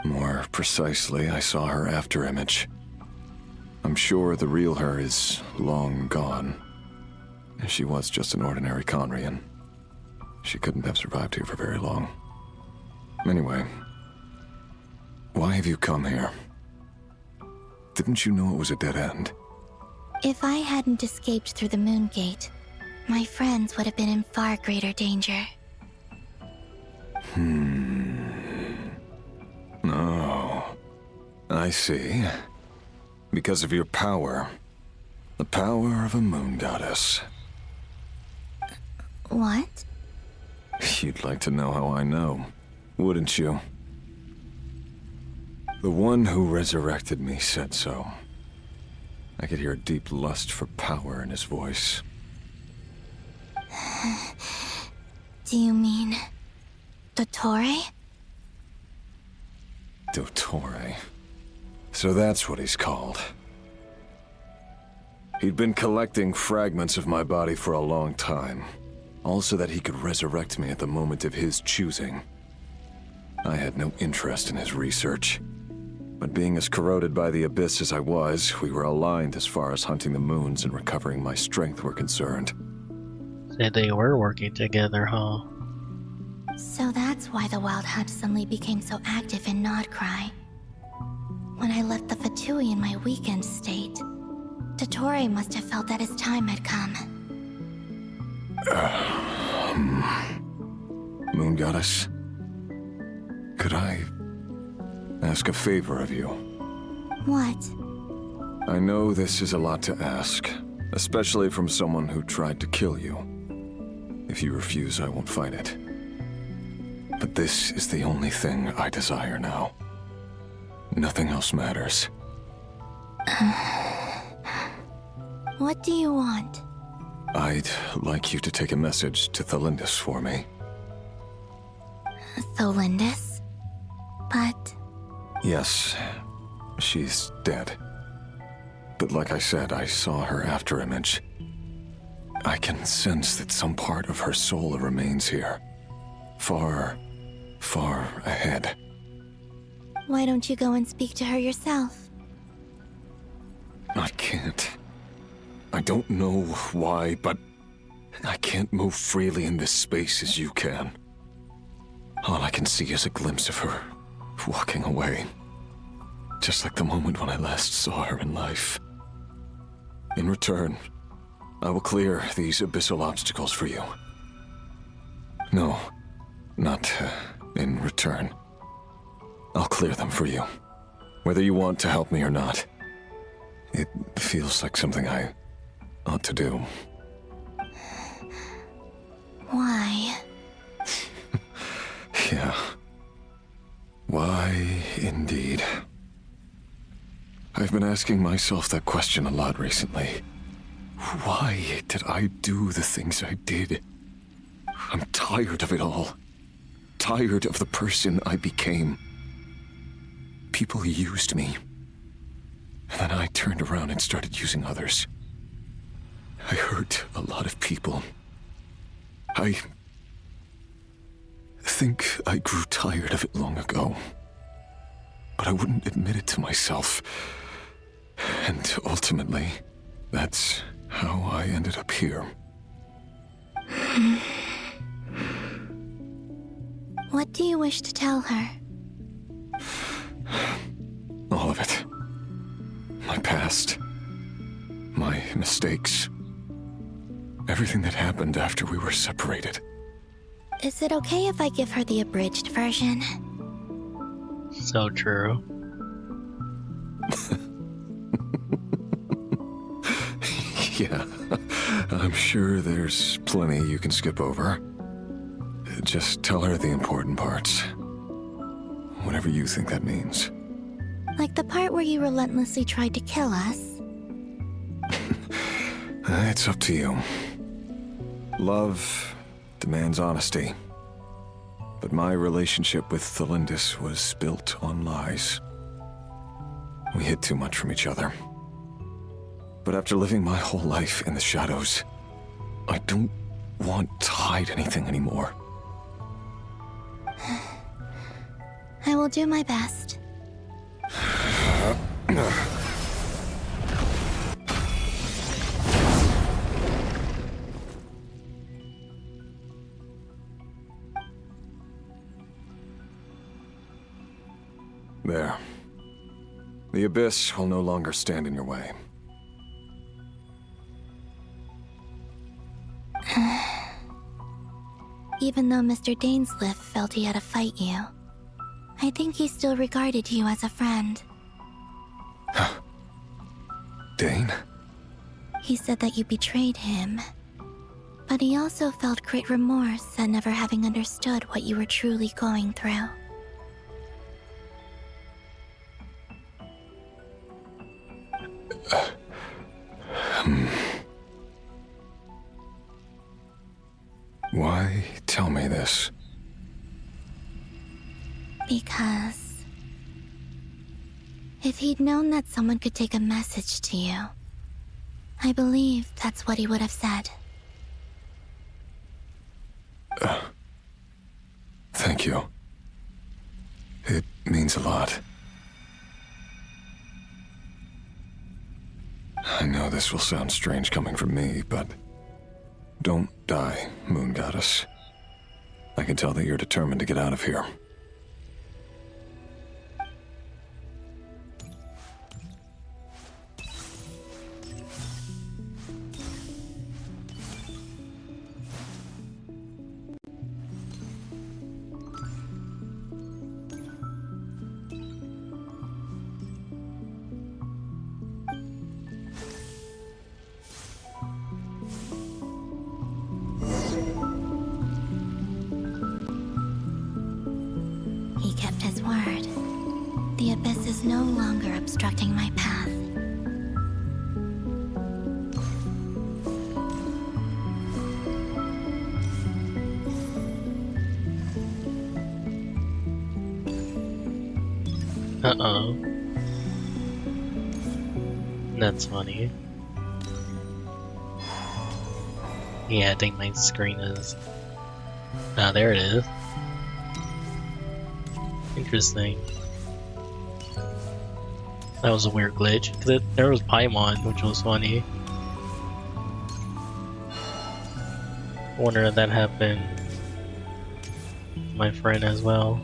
More precisely, I saw her afterimage. I'm sure the real her is long gone. She was just an ordinary Conrian. She couldn't have survived here for very long. Anyway, why have you come here? Didn't you know it was a dead end? If I hadn't escaped through the moon gate, my friends would have been in far greater danger. Oh, I see. Because of your power. The power of a moon goddess. What? You'd like to know how I know, wouldn't you? The one who resurrected me said so. I could hear a deep lust for power in his voice. Do you mean... Dottore? Dottore. So that's what he's called. He'd been collecting fragments of my body for a long time. All so that he could resurrect me at the moment of his choosing. I had no interest in his research. But being as corroded by the abyss as I was, we were aligned as far as hunting the moons and recovering my strength were concerned. Said they were working together, huh? So that's why the Wild Hunt suddenly became so active in Nodcry. When I left the Fatui in my weakened state, Dottore must have felt that his time had come. Moon Goddess, could I ask a favor of you? What? I know this is a lot to ask, especially from someone who tried to kill you. If you refuse, I won't fight it. But this is the only thing I desire now. Nothing else matters. What do you want? I'd like you to take a message to Thelindis for me. Thelindis? But... Yes, she's dead. But like I said, I saw her afterimage. I can sense that some part of her soul remains here. Far, far ahead. Why don't you go and speak to her yourself? I can't. I don't know why, but I can't move freely in this space as you can. All I can see is a glimpse of her, walking away. Just like the moment when I last saw her in life. In return, I will clear these abyssal obstacles for you. No, not in return. I'll clear them for you, whether you want to help me or not. It feels like something I ought to do. Why? Yeah. Why, indeed. I've been asking myself that question a lot recently. Why did I do the things I did? I'm tired of it all. Tired of the person I became. People used me. And then I turned around and started using others. I hurt a lot of people. I think I grew tired of it long ago. But I wouldn't admit it to myself. And ultimately, that's how I ended up here. What do you wish to tell her? All of it. My past. My mistakes. Everything that happened after we were separated. Is it okay if I give her the abridged version? So true. Yeah, I'm sure there's plenty you can skip over. Just tell her the important parts. Whatever you think that means. Like the part where you relentlessly tried to kill us? It's up to you. Love demands honesty. But my relationship with Thelindis was built on lies. We hid too much from each other. But after living my whole life in the shadows, I don't want to hide anything anymore. I will do my best. There. The abyss will no longer stand in your way. Even though Mr. Dainsliff felt he had to fight you, I think he still regarded you as a friend. Dane? He said that you betrayed him, but he also felt great remorse at never having understood what you were truly going through. Why tell me this? Because if he'd known that someone could take a message to you, I believe that's what he would have said. Thank you. It means a lot. I know this will sound strange coming from me, but don't die, Moon Goddess. I can tell that you're determined to get out of here. He kept his word. The abyss is no longer obstructing my path. Uh-oh. That's funny. Yeah, I think my screen is... Ah, there it is. Interesting. That was a weird glitch. There was Paimon, which was funny. I wonder if that happened my friend as well.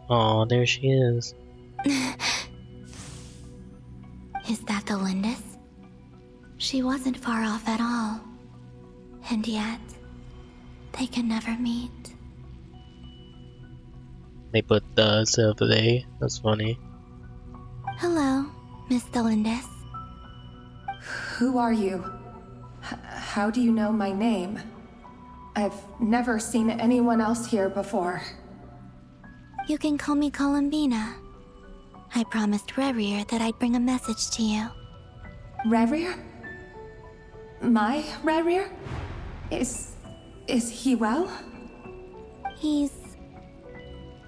Oh, there she is. Is that the Lindis? She wasn't far off at all. And yet, they can never meet. They put the instead of the they. That's funny. Hello, Miss Delindis. Who are you? How do you know my name? I've never seen anyone else here before. You can call me Columbina. I promised Rerir that I'd bring a message to you. Rerir? My Rerir? Is he well? He's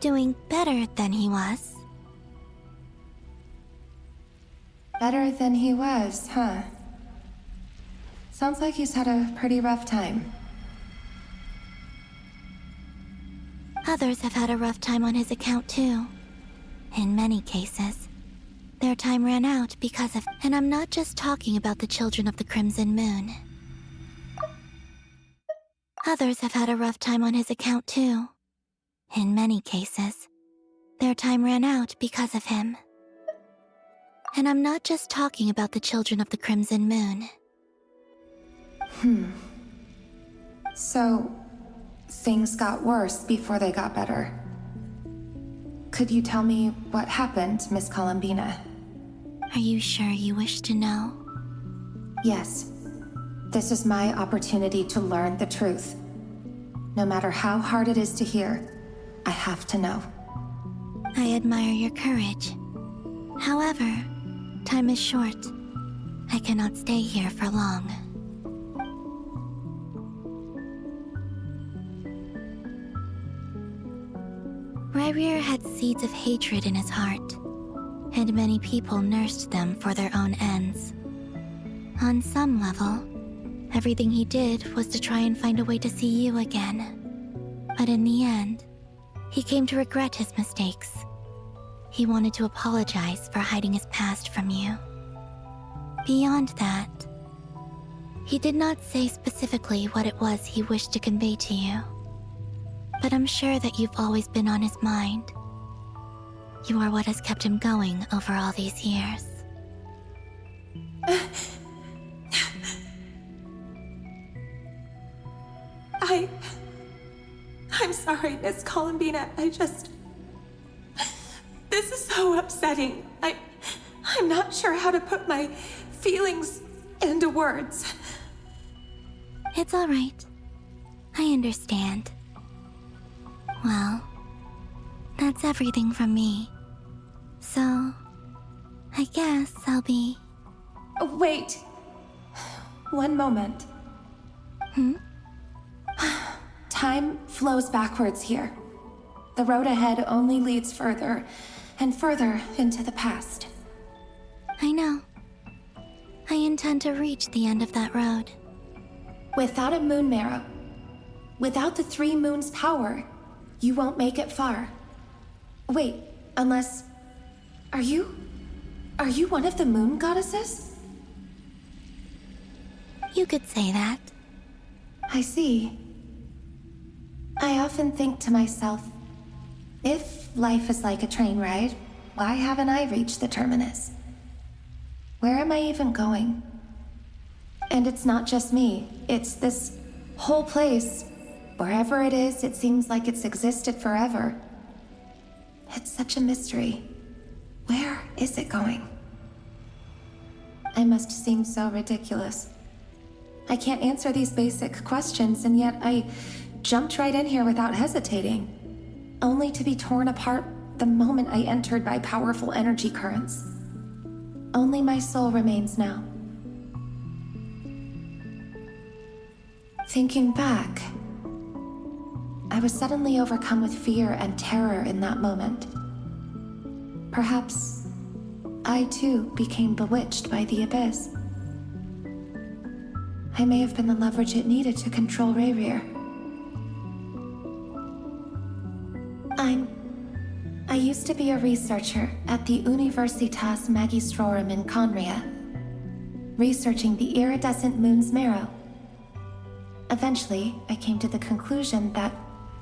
doing better than he was. Better than he was, huh? Sounds like he's had a pretty rough time. Others have had a rough time on his account too. In many cases, their time ran out because of... And I'm not just talking about the children of the Crimson Moon. Others have had a rough time on his account too. In many cases, their time ran out because of him. And I'm not just talking about the children of the Crimson Moon. So, things got worse before they got better. Could you tell me what happened, Miss Columbina? Are you sure you wish to know? Yes. This is my opportunity to learn the truth. No matter how hard it is to hear, I have to know. I admire your courage. However, time is short. I cannot stay here for long. Rerir had seeds of hatred in his heart, and many people nursed them for their own ends. On some level, everything he did was to try and find a way to see you again. But in the end, he came to regret his mistakes. He wanted to apologize for hiding his past from you. Beyond that, he did not say specifically what it was he wished to convey to you. But I'm sure that you've always been on his mind. You are what has kept him going over all these years. I'm sorry, Miss Columbina. This is so upsetting. I'm not sure how to put my feelings into words. It's all right. I understand. Well, that's everything from me. So, I guess I'll be... Wait. One moment. Time flows backwards here. The road ahead only leads further and further into the past. I know. I intend to reach the end of that road. Without a moon marrow, without the 3 moons' power, you won't make it far. Wait, unless... Are you one of the moon goddesses? You could say that. I see. I often think to myself, if life is like a train ride, why haven't I reached the terminus? Where am I even going? And it's not just me, it's this whole place. Wherever it is, it seems like it's existed forever. It's such a mystery. Where is it going? I must seem so ridiculous. I can't answer these basic questions, and yet I jumped right in here without hesitating, only to be torn apart the moment I entered by powerful energy currents. Only my soul remains now. Thinking back, I was suddenly overcome with fear and terror in that moment. Perhaps I too became bewitched by the abyss. I may have been the leverage it needed to control Rerir. I used to be a researcher at the Universitas Magistrorum in Conria, researching the iridescent moon's marrow. Eventually, I came to the conclusion that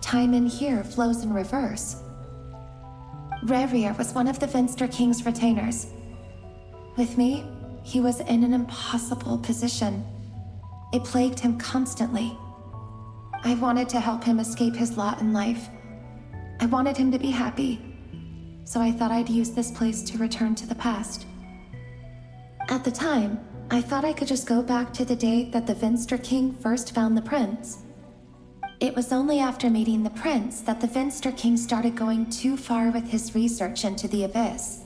time in here flows in reverse. Rerir was one of the Vinster King's retainers. With me, he was in an impossible position. It plagued him constantly. I wanted to help him escape his lot in life. I wanted him to be happy, so I thought I'd use this place to return to the past. At the time, I thought I could just go back to the day that the Vinster King first found the prince. It was only after meeting the prince that the Vinster King started going too far with his research into the Abyss.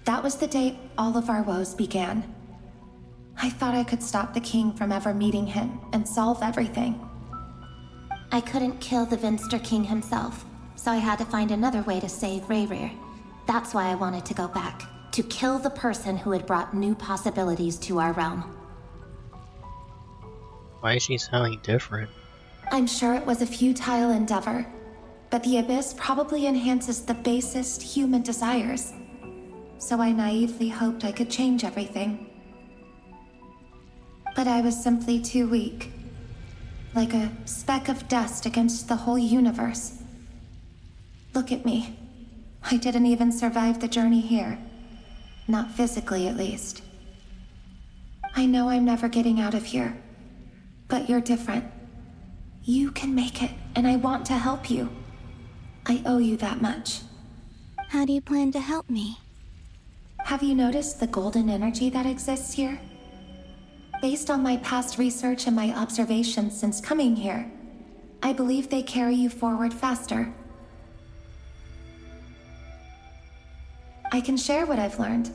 That was the day all of our woes began. I thought I could stop the king from ever meeting him and solve everything. I couldn't kill the Vinster King himself, so I had to find another way to save Rerir. That's why I wanted to go back, to kill the person who had brought new possibilities to our realm. Why is she sounding different? I'm sure it was a futile endeavor, but the Abyss probably enhances the basest human desires. So I naively hoped I could change everything. But I was simply too weak. Like a speck of dust against the whole universe. Look at me. I didn't even survive the journey here. Not physically, at least. I know I'm never getting out of here. But you're different. You can make it, and I want to help you. I owe you that much. How do you plan to help me? Have you noticed the golden energy that exists here? Based on my past research and my observations since coming here, I believe they carry you forward faster. I can share what I've learned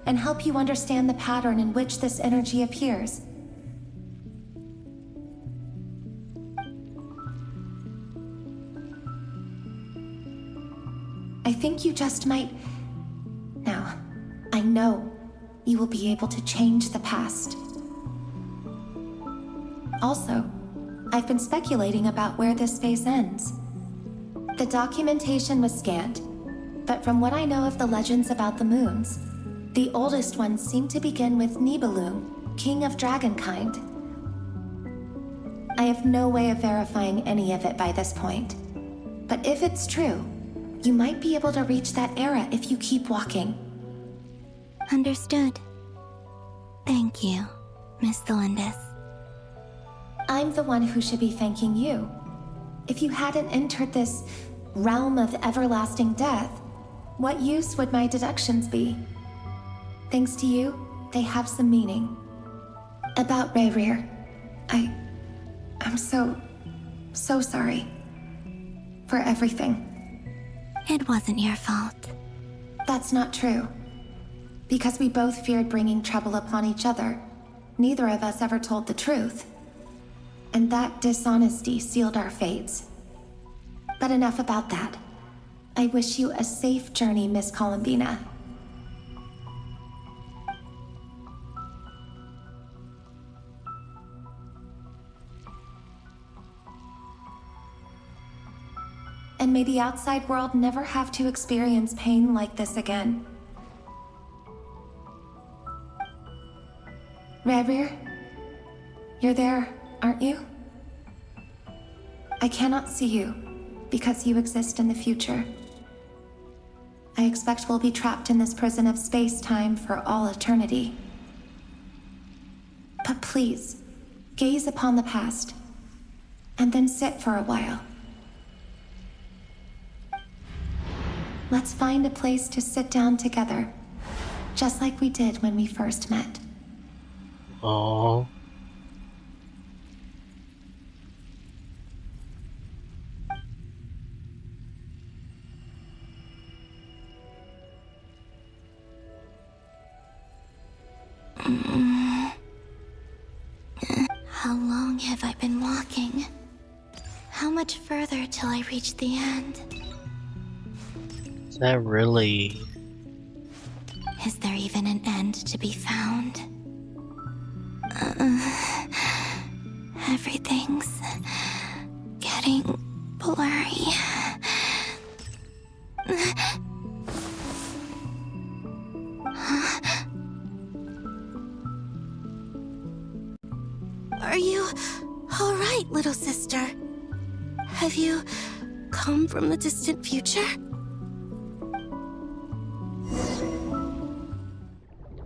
and help you understand the pattern in which this energy appears. I think you just might... Now, I know you will be able to change the past. Also, I've been speculating about where this phase ends. The documentation was scanned, but from what I know of the legends about the moons, the oldest ones seem to begin with Nibelung, king of dragonkind. I have no way of verifying any of it by this point, but if it's true, you might be able to reach that era if you keep walking. Understood. Thank you, Miss Thelindis. I'm the one who should be thanking you. If you hadn't entered this realm of everlasting death, what use would my deductions be? Thanks to you, they have some meaning. About Rerir, I'm so sorry. For everything. It wasn't your fault. That's not true. Because we both feared bringing trouble upon each other, neither of us ever told the truth. And that dishonesty sealed our fates. But enough about that. I wish you a safe journey, Miss Columbina. And may the outside world never have to experience pain like this again. Rerir, you're there, aren't you? I cannot see you, because you exist in the future. I expect we'll be trapped in this prison of space-time for all eternity. But please, gaze upon the past, and then sit for a while. Let's find a place to sit down together, just like we did when we first met. Aww. How long have I been walking? How much further till I reach the end? Is that really... Is there even an end to be found? Everything's getting blurry. Are you all right? little sister. Have you come from the distant future?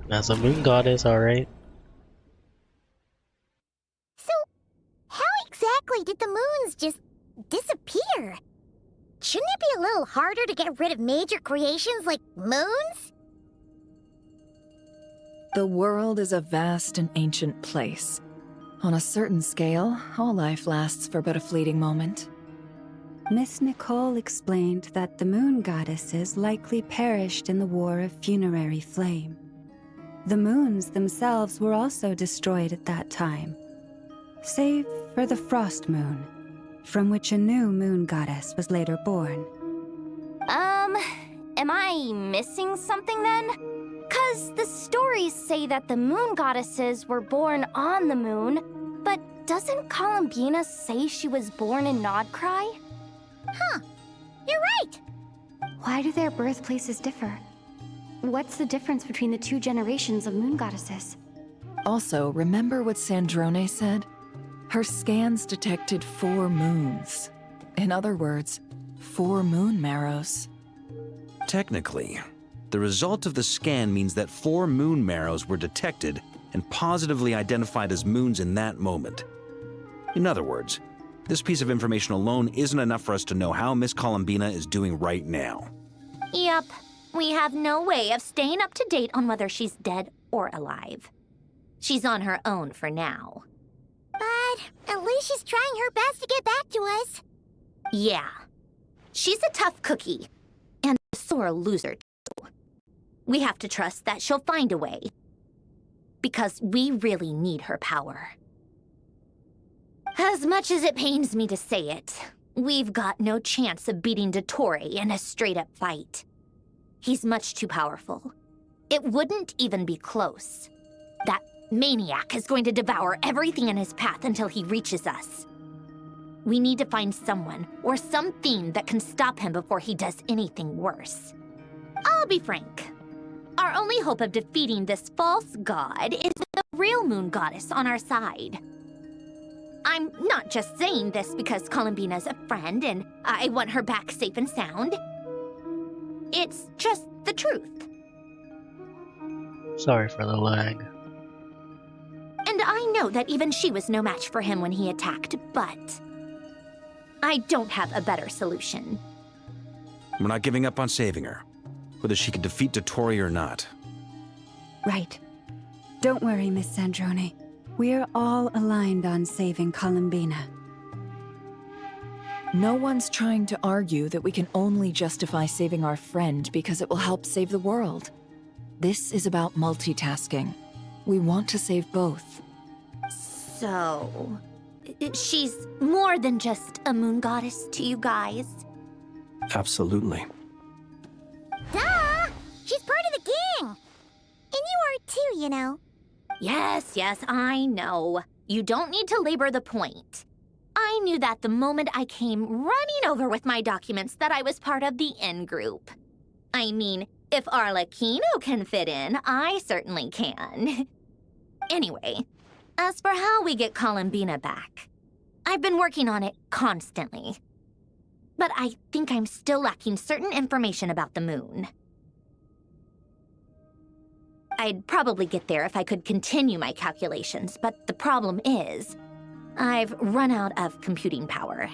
As a moon goddess, alright. So, how exactly did the moons just disappear? Shouldn't it be a little harder to get rid of major creations like moons? The world is a vast and ancient place. On a certain scale, all life lasts for but a fleeting moment. Miss Nicole explained that the moon goddesses likely perished in the War of Funerary Flame. The moons themselves were also destroyed at that time, save for the Frost Moon, from which a new moon goddess was later born. Am I missing something then? 'Cause the stories say that the moon goddesses were born on the moon, but doesn't Columbina say she was born in Nodcry? Huh, you're right! Why do their birthplaces differ? What's the difference between the two generations of moon goddesses? Also, remember what Sandrone said? Her scans detected 4 moons. In other words, 4 moon marrows. Technically, the result of the scan means that 4 moon marrows were detected and positively identified as moons in that moment. In other words, this piece of information alone isn't enough for us to know how Miss Columbina is doing right now. Yep, we have no way of staying up to date on whether she's dead or alive. She's on her own for now. But at least she's trying her best to get back to us. Yeah, she's a tough cookie, and a sore loser too. We have to trust that she'll find a way, because we really need her power. As much as it pains me to say it, we've got no chance of beating Dottore in a straight-up fight. He's much too powerful. It wouldn't even be close. That maniac is going to devour everything in his path until he reaches us. We need to find someone or something that can stop him before he does anything worse. I'll be frank. Our only hope of defeating this false god is with the real moon goddess on our side. I'm not just saying this because Columbina's a friend and I want her back safe and sound. It's just the truth. Sorry for the lag. And I know that even she was no match for him when he attacked, but I don't have a better solution. We're not giving up on saving her, whether she can defeat Dottore or not. Right. Don't worry, Miss Sandrone. We're all aligned on saving Columbina. No one's trying to argue that we can only justify saving our friend because it will help save the world. This is about multitasking. We want to save both. So, she's more than just a moon goddess to you guys? Absolutely. Duh! She's part of the gang! And you are too, you know. Yes, I know. You don't need to labor the point. I knew that the moment I came running over with my documents that I was part of the in-group. I mean, if Arlecchino can fit in, I certainly can. Anyway, as for how we get Columbina back, I've been working on it constantly. But I think I'm still lacking certain information about the moon. I'd probably get there if I could continue my calculations, but the problem is, I've run out of computing power.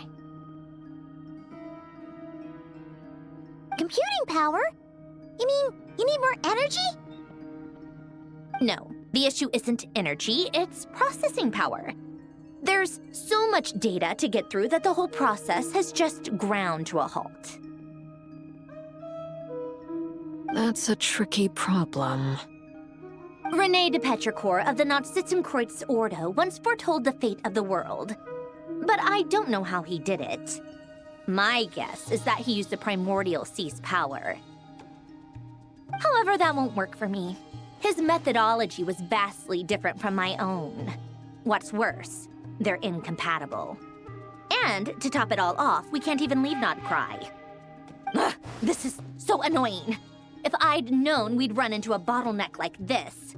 Computing power? You mean you need more energy? No, the issue isn't energy, it's processing power. There's so much data to get through that the whole process has just ground to a halt. That's a tricky problem. René de Petrichor of the Nazissenkreuz Ordo once foretold the fate of the world. But I don't know how he did it. My guess is that he used the primordial sea's power. However, that won't work for me. His methodology was vastly different from my own. What's worse, they're incompatible. And, to top it all off, we can't even leave Nodcry. Ugh, this is so annoying. If I'd known we'd run into a bottleneck like this...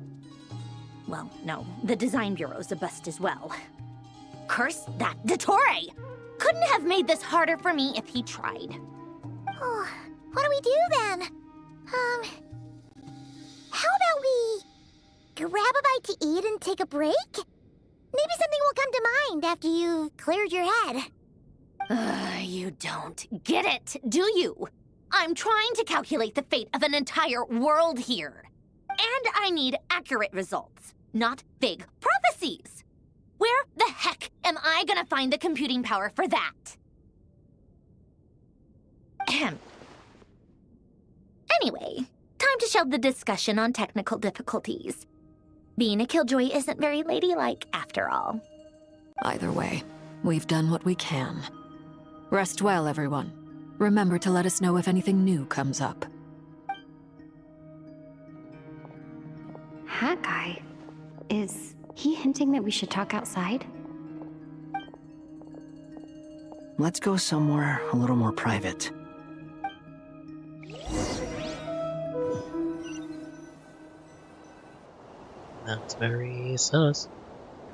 Well, no, the design bureau's a bust as well. Curse that Dottore! Couldn't have made this harder for me if he tried. Oh, what do we do then? How about we grab a bite to eat and take a break? Maybe something will come to mind after you've cleared your head. You don't get it, do you? I'm trying to calculate the fate of an entire world here. And I need accurate results, not vague prophecies. Where the heck am I gonna find the computing power for that? Ahem. Anyway, time to shelve the discussion on technical difficulties. Being a killjoy isn't very ladylike, after all. Either way, we've done what we can. Rest well, everyone. Remember to let us know if anything new comes up. Hat guy? Is he hinting that we should talk outside? Let's go somewhere a little more private. That's very sus.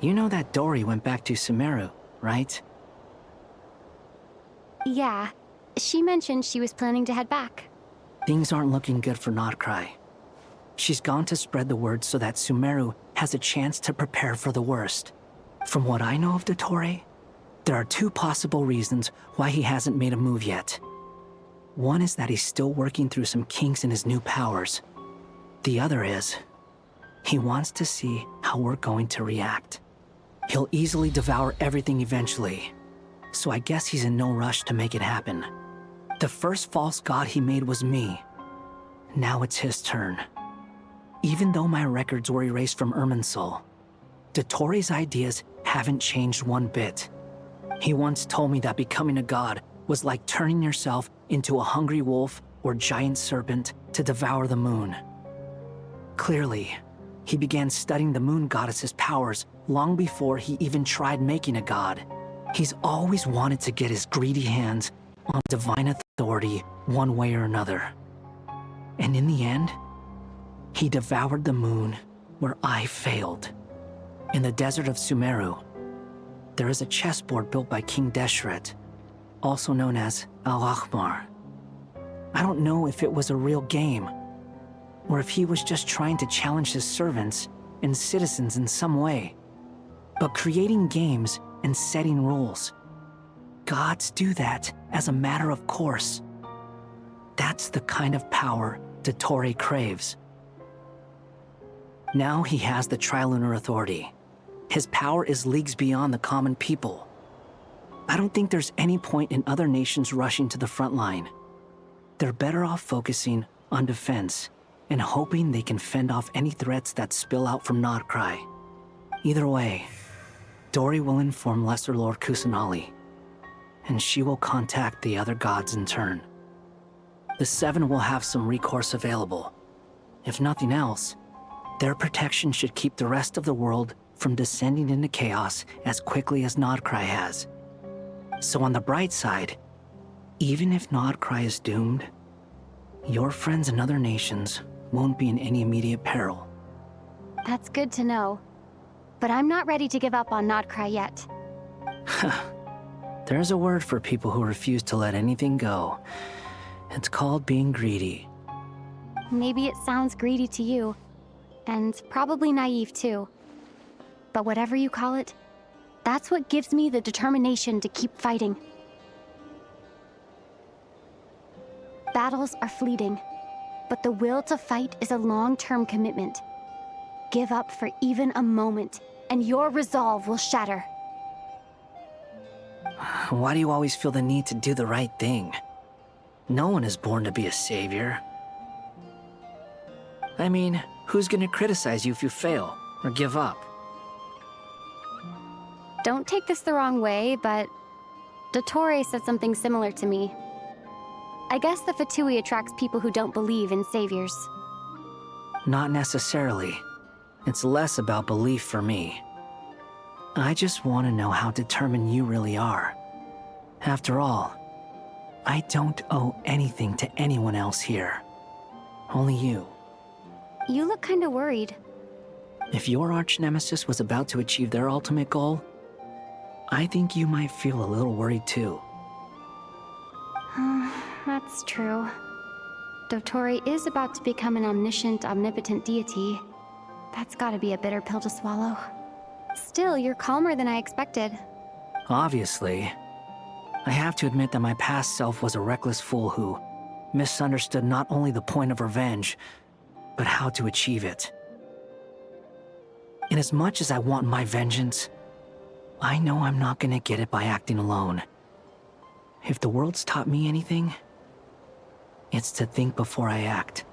You know that Dory went back to Sumeru, right? Yeah. She mentioned she was planning to head back. Things aren't looking good for Notcry. She's gone to spread the word so that Sumeru has a chance to prepare for the worst. From what I know of Dottore, there are two possible reasons why he hasn't made a move yet. One is that he's still working through some kinks in his new powers. The other is, he wants to see how we're going to react. He'll easily devour everything eventually, so I guess he's in no rush to make it happen. The first false god he made was me. Now it's his turn. Even though my records were erased from Irminsul, Dottore's ideas haven't changed one bit. He once told me that becoming a god was like turning yourself into a hungry wolf or giant serpent to devour the moon. Clearly, he began studying the moon goddess's powers long before he even tried making a god. He's always wanted to get his greedy hands on divine authority one way or another. And in the end, he devoured the moon where I failed. In the desert of Sumeru, there is a chessboard built by King Deshret, also known as Al-Ahmar. I don't know if it was a real game, or if he was just trying to challenge his servants and citizens in some way. But creating games and setting rules, gods do that as a matter of course. That's the kind of power Dottore craves. Now he has the Trilunar Authority. His power is leagues beyond the common people. I don't think there's any point in other nations rushing to the front line. They're better off focusing on defense and hoping they can fend off any threats that spill out from Notcry. Either way, Dory will inform Lesser Lord Kusanali, and she will contact the other gods in turn. The Seven will have some recourse available. If nothing else, their protection should keep the rest of the world from descending into chaos as quickly as Notcry has. So on the bright side, even if Notcry is doomed, your friends in other nations won't be in any immediate peril. That's good to know. But I'm not ready to give up on Notcry yet. There's a word for people who refuse to let anything go. It's called being greedy. Maybe it sounds greedy to you, and probably naive too. But whatever you call it, that's what gives me the determination to keep fighting. Battles are fleeting, but the will to fight is a long-term commitment. Give up for even a moment, and your resolve will shatter. Why do you always feel the need to do the right thing? No one is born to be a savior. I mean, who's gonna criticize you if you fail or give up? Don't take this the wrong way, but Dottore said something similar to me. I guess the Fatui attracts people who don't believe in saviors. Not necessarily. It's less about belief for me. I just want to know how determined you really are. After all, I don't owe anything to anyone else here. Only you. You look kinda worried. If your arch-nemesis was about to achieve their ultimate goal, I think you might feel a little worried too. That's true. Dotori is about to become an omniscient, omnipotent deity. That's gotta be a bitter pill to swallow. Still, you're calmer than I expected. Obviously. I have to admit that my past self was a reckless fool who misunderstood not only the point of revenge, but how to achieve it. And as much as I want my vengeance, I know I'm not gonna get it by acting alone. If the world's taught me anything, it's to think before I act.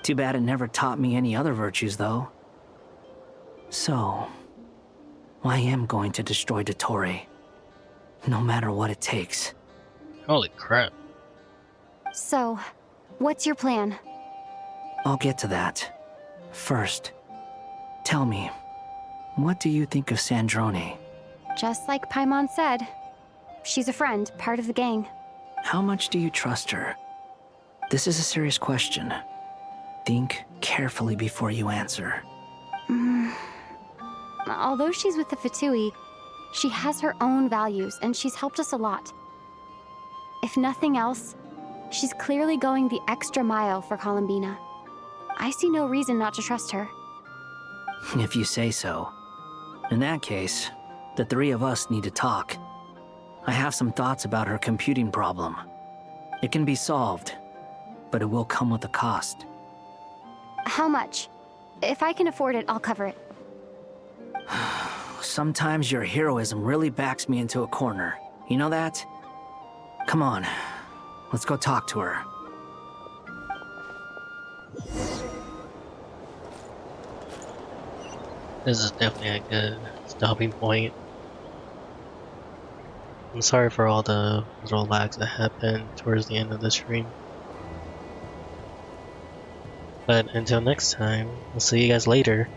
Too bad it never taught me any other virtues, though. So, I am going to destroy Dotori, no matter what it takes. Holy crap. So, what's your plan? I'll get to that. First, tell me, what do you think of Sandrone? Just like Paimon said, she's a friend, part of the gang. How much do you trust her? This is a serious question. Think carefully before you answer. Although she's with the Fatui, she has her own values, and she's helped us a lot. If nothing else, she's clearly going the extra mile for Columbina. I see no reason not to trust her. If you say so. In that case, the three of us need to talk. I have some thoughts about her computing problem. It can be solved, but it will come with a cost. How much? If I can afford it, I'll cover it. Sometimes your heroism really backs me into a corner. You know that? Come on, let's go talk to her. This is definitely a good stopping point. I'm sorry for all the little lags that happened towards the end of the stream. But until next time, I'll see you guys later.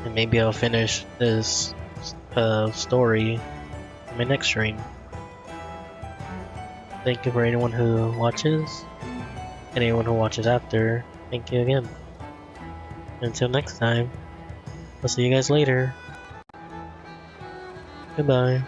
And maybe I'll finish this story in my next stream. Thank you for anyone who watches. And anyone who watches after, thank you again. Until next time, I'll see you guys later. Goodbye.